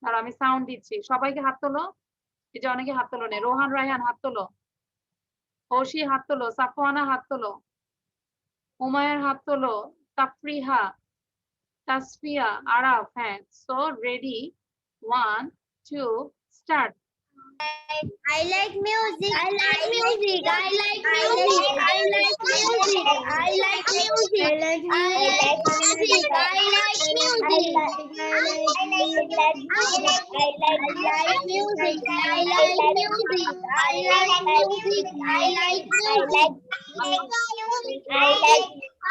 Speaker 1: আর আমি সাউন্ড দিচ্ছি, সবাইকে হাত তোলো। এই যে অনেকে হাত তোলো নেই, রোহান, রায়হান হাত তোলো, হৌশি হাত তোলো, সাফওয়ানা হাত তোলো, উমায়ের হাত তোলো, তাফরিহা, তাসফিয়া, আরাফ। হ্যাঁ, so ready, 1 2 start.
Speaker 2: I like music. I like music. I like music. I like music. I like music. I like music. I like music. I like music. I like music. I like music. I like music.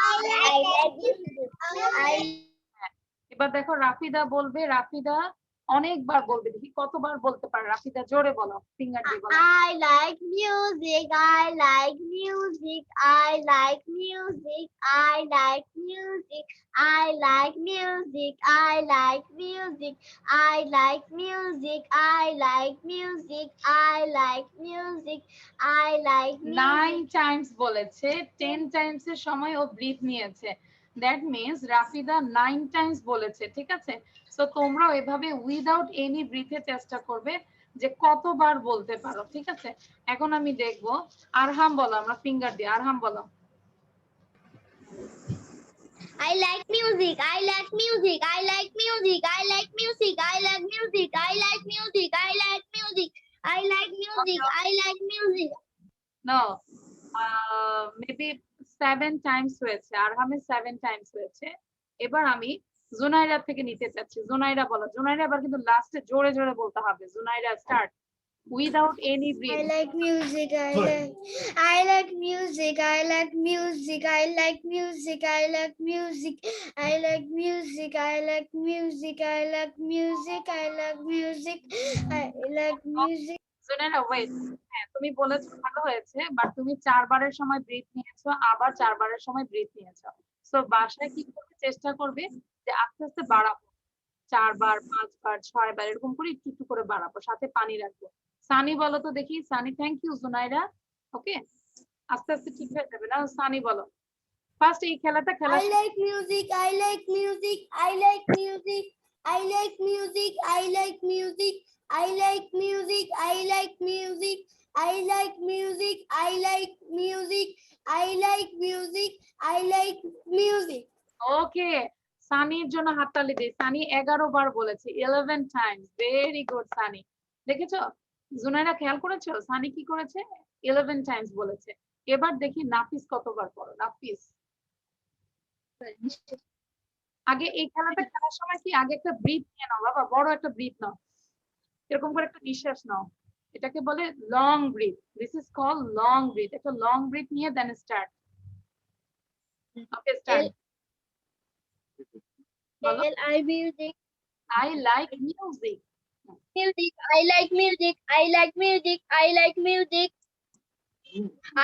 Speaker 2: I like music.
Speaker 1: এবার দেখো রাফিদা বলবে, রাফিদা অনেকবার বলবে, দেখি কতবার বলতে পারে। রাফিদা জোরে বলো, ফিঙ্গার দিয়ে বলো।
Speaker 2: I like music. I like music. I like music. I like music. I like music. I like music. I like music. I like music. I like music. I like music.
Speaker 1: 9 Times বলেছে, 10 Times এর সময় ও breathe নিয়েছে। That means Rafida 9 Times বলেছে, ঠিক আছে? So তোমরাও এভাবে without any ব্রিথে চেষ্টা করবে যে কতবার বলতে পারো, ঠিক আছে? এখন আমি দেখবো, আরহাম বলো, আমরা ফিঙ্গার দিই, আরহাম বলো।
Speaker 2: I like music. I like music. I like music. I like music. I like music. I like music. I like music. I like music. I like music.
Speaker 1: No, maybe 7 Times হয়েছে, আরহামের 7 Times হয়েছে। এবার আমি জুনাইরা থেকে নিতে চাচ্ছি। জুনাইরা বলো। জুনাইরা এবার কিন্তু লাস্টে জোরে জোরে বলতে হবে। Junaira start, without any breath.
Speaker 2: I like music. I like music. I like music. I like music. I like music. I like music. I like music. I like music. I like music. I like music.
Speaker 1: Junaira wait, হ্যাঁ তুমি বলেছো, ভালো হয়েছে, but তুমি 4 বারের সময় breathe নিয়েছো, আবার 4 বারের সময় ব্রিথ নিয়েছো। সো বাসায় কি করতে চেষ্টা করবে যে আস্তে আস্তে বাড়াবো, 4 বার, 5 বার, 6 বার এরকম করে একটু একটু করে বাড়াবো, সাথে পানি রাখবো। সানি বলো তো দেখি, Sunny. Thank you Junaira. Okay, আস্তে আস্তে ঠিক হয়ে যাবে না? সানি বলো। ফার্স্ট এই খেলাটা খেলা
Speaker 2: I like music. I like music. I like music. I like music. I like music. I like music. I like music. I like music. I like music. I like music. I like music.
Speaker 1: ওকে, সানির জন্য হাততালি দিই। সানি 11 বার বলেছে, 11 Times. Very good Sunny. দেখেছো জুনাইরা, খেয়াল করেছো সানি কি করেছে? 11 Times বলেছে। এবার দেখি নাফিস কতবার পড়ো। নাফিস, আগে এই খেলাটা খেলার সময় কি আগে একটা ব্রিথ নিয়ে নাও বাবা, বড় একটা ব্রিথ নাও, এরকম করে একটা নিঃশ্বাস নাও, এটাকে বলে long breath. This is call long breath. একটা লং ব্রিথ নিয়ে দেন স্টার্ট। ওকে স্টার্ট বলো।
Speaker 2: I music.
Speaker 1: I like music.
Speaker 2: Music. I like music. I like music. I like music.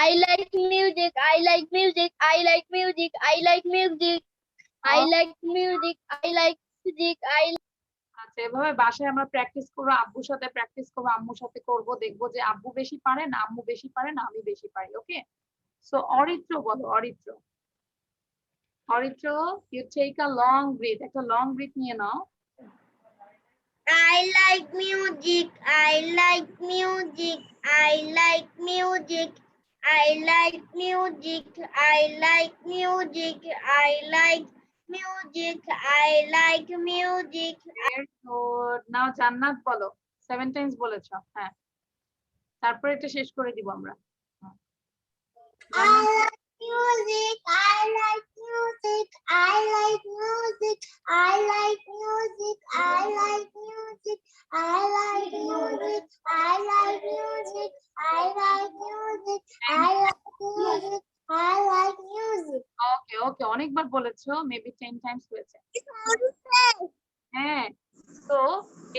Speaker 2: I like music. I like music. I like music. I like music. I like music. I like music. I
Speaker 1: আচ্ছা, এভাবে বাসায় আমরা practice করবো, আব্বুর সাথে practice করবো, আম্মুর সাথে করবো, দেখবো যে আব্বু বেশি পারে না আম্মু বেশি পারে না আমি বেশি পারি। ওকে, সো অরিত্র বলো। Aritra, Aritra you take a long breath. একটা লং ব্রিথ নিয়ে নাও।
Speaker 2: I like music. I like music. I like music. I like music. I like music. I like music. I like music.
Speaker 1: Very good. Now Jannat বলো। 7 Times বলেছো। হ্যাঁ, তারপরে এটা শেষ করে দিব আমরা। জান্নাত,
Speaker 2: Music. I like music. I like music. I like music. I like music. I like music. I like music. I like music. I like music. I like music.
Speaker 1: ওকে ওকে, অনেকবার বলেছো, মেবি 10 টাইমস হয়েছে। হ্যাঁ, তো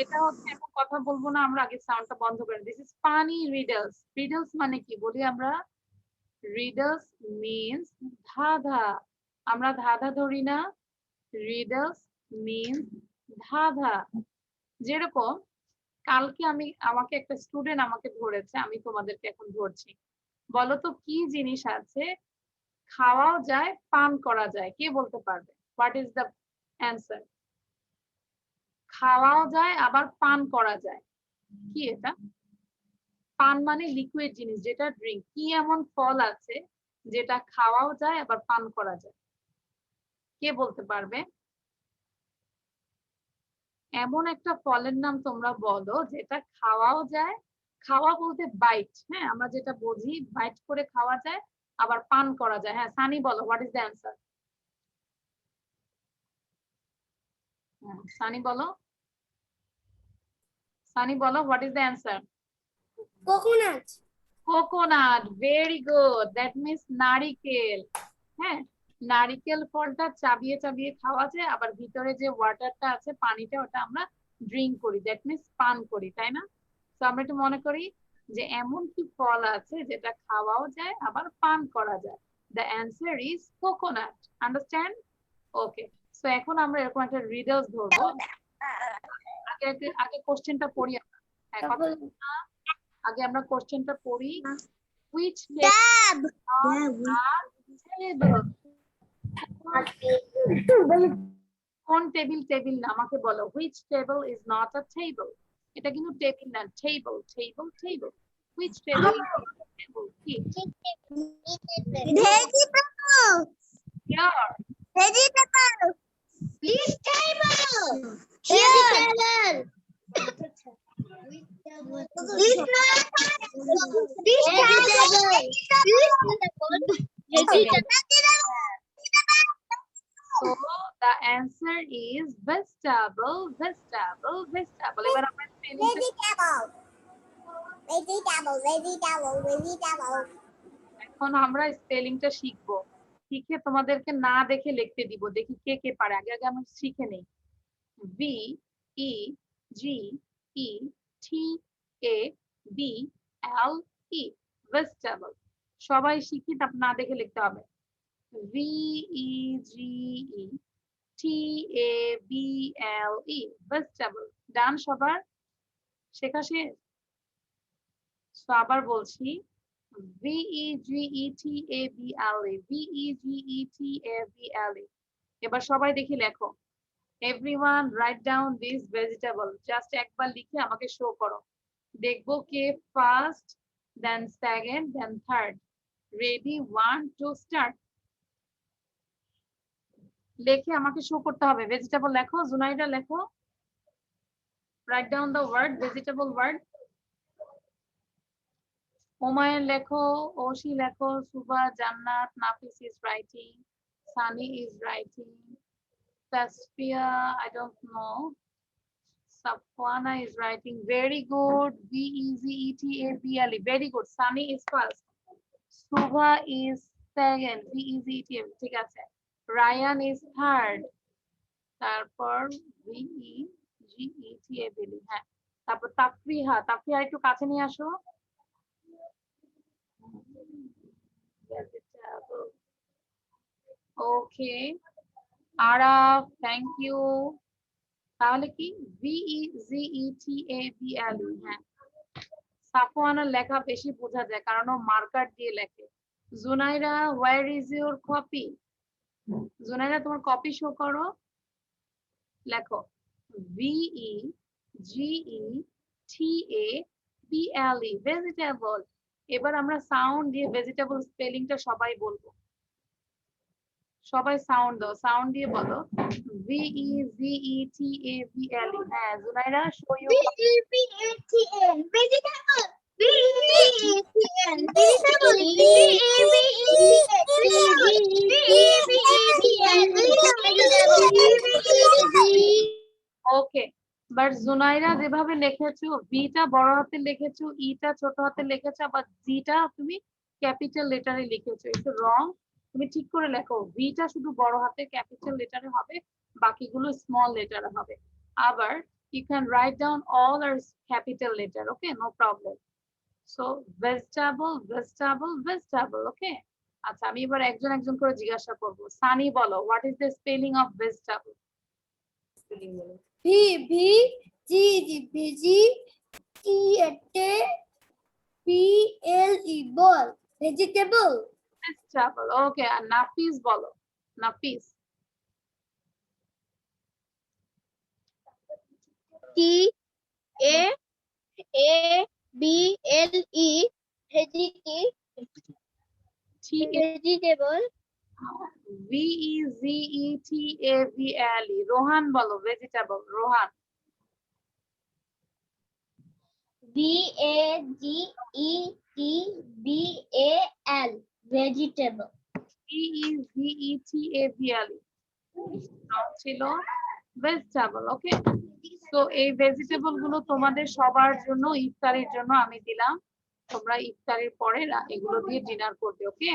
Speaker 1: এটা হচ্ছে, এখন কথা বলবো না আমরা, আগে সাউন্ডটা বন্ধ করে। This is funny riddles. Riddles মানে কি বলি আমরা? রিডলস মিন্স ধাঁধা। আমরা ধাঁধা ধরি না? রিডলস মিন্স ধাঁধা। যেরকম কালকে আমাকে একটা স্টুডেন্ট আমাকে ধরেছে, আমি তোমাদেরকে এখন ধরছি। বলো তো কি জিনিস আছে খাওয়াও যায় পান করা যায়? কে বলতে পারবে? What is the answer? খাওয়াও যায় আবার পান করা যায়, কি এটা? পান মানে লিকুইড জিনিস, যেটা ড্রিঙ্ক। কি এমন ফল আছে যেটা খাওয়াও যায় আবার পান করা যায়? কে বলতে পারবে? এমন একটা ফলের নাম তোমরা বলো যেটা খাওয়াও যায়। খাওয়া বলতে বাইট, হ্যাঁ, আমরা যেটা বুঝি বাইট করে খাওয়া যায় আবার পান করা যায়। হ্যাঁ, সানি বলো, what is the answer? Sunny বলো, সানি বলো, what is the answer?
Speaker 2: Coconut.
Speaker 1: Coconut. Very good, that means নারিকেল। হ্যাঁ, নারিকেল ফলটা চাবিয়ে চাবিয়ে খাওয়া যায়, আবার ভিতরে যে ওয়াটারটা আছে, পানিটা, ওটা আমরা ড্রিঙ্ক করি, দ্যাট মিন্স পান করি, তাই না? তো আমরা একটু মনে করি যে এমন কি ফল আছে যেটা খাওয়াও যায় আবার পান করা যায়? The answer is coconut. Understand? Okay, so এখন আমরা এরকম একটা রিডলস ধরবো। আগে আগে আগে কোশ্চেনটা পড়ি আমরা। হ্যাঁ, কথা বলবো না। আগে আমরা কোশ্চেনটা পড়ি। Which table table? কোন টেবিল? টেবিল না, আমাকে বলো which table is not a table? এটা কিন্তু টেবিল না, table table table. which table is not a table? কি?
Speaker 2: Vegetable.
Speaker 1: Here.
Speaker 2: Vegetable. This table. Here. This not this table.
Speaker 1: So the answer is vegetable, vegetable, vegetable. এবার আমরা spelling এখন আমরা স্পেলিংটা শিখবো। শিখে তোমাদেরকে না দেখে লিখতে দিব, দেখি কে কে পারে। আগে আগে আমরা শিখে নেই। V E G E T A B L E, vegetable। সবাই শিখি, তারপর না দেখে লিখতে হবে। V E G E T A B L E, vegetable। ডান সবার? শেখা শেষ? তো আবার বলছি, VEGETABLE, VEGETABLE। এবার সবাই দেখি লেখো। Everyone write down this vegetable. Just একবার লিখে আমাকে শো করো। দেখবো কে ফার্স্ট, দেন সেকেন্ড, দেন থার্ড। Ready, 1 2 start. লেখে আমাকে শো করতে হবে। ভেজিটেবল লেখো, জুনাইদা লেখো। Write down the word vegetable word. Humayun লেখো, Oshi লেখো, Suba, Jannat, Nafis is writing, Sani is writing, Tasfia, I don't know, Safwana is writing. Very good. VEGETABLE. Very good. Sani is first. Suba is second. VEGETABLE. ঠিক আছে। Ryan is third. তারপর VEGETABLE। হ্যাঁ। তারপর তাফরিহা, তাফরিহা একটু কাছে নিয়ে আসো। ওকে, Araf, thank you. তাহলে কি VEGETABLE। হ্যাঁ, সাফওয়ানের লেখা বেশি বোঝা যায় কারণ ও মার্কার দিয়ে লেখে। Junaira, where is your copy? Junaira তোমার কপি শো করো। লেখো VEGETABLE, ভেজিটেবল। এবার আমরা সাউন্ড দিয়ে ভেজিটেবল স্পেলিংটা সবাই বলবো। সবাই সাউন্ড দাও, সাউন্ড দিয়ে বলো VEGETABLE। হ্যাঁ Junaira, show you.
Speaker 2: VEGETAN vegetable. VEGETAN vegetable.
Speaker 1: ওকে, বাট জুনাইরা যেভাবে লিখেছো, ভিটা বড় হাতে লিখেছো, ইটা ছোট হাতে লিখেছো, আবার জিটা তুমি ক্যাপিটাল লেটারে লিখেছো। এটা রং। তুমি ঠিক করে লেখো, ভিটা শুধু বড় হাতে ক্যাপিটাল লেটারে হবে, বাকিগুলো স্মল লেটারে হবে। আবার you can write down all our capital letter, okay, no problem. So vegetable, vegetable, vegetable, okay. আচ্ছা, আমি এবার একজন একজন করে জিজ্ঞাসা করব। সানি বলো, what is the spelling of vegetable? Spelling বলো।
Speaker 2: VEGETABLE ball vegetable.
Speaker 1: Vegetable, okay. আর নাফিস বলো, নাফিস।
Speaker 2: TAABLE vegetable.
Speaker 1: VEGETABLE। রোহান বলো, vegetable, Rohan.
Speaker 2: VEGETBAL vegetable.
Speaker 1: VEGETABLE রং ছিল ভেজিটেবল, ওকে। তো এই ভেজিটেবল গুলো তোমাদের সবার জন্য ইফতারির জন্য আমি দিলাম। তোমরা ইফতারির পরে এগুলো দিয়ে ডিনার করবে, ওকে।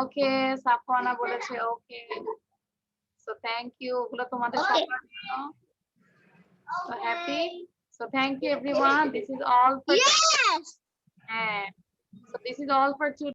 Speaker 1: ওকে, সাফওয়ানা বলেছে ওকে। সো থ্যাংক ইউ, ওগুলো তোমাদের সবার জন্য। So happy. So thank you everyone, this is all for.
Speaker 2: Yes.
Speaker 1: হ্যাঁ, so this is all for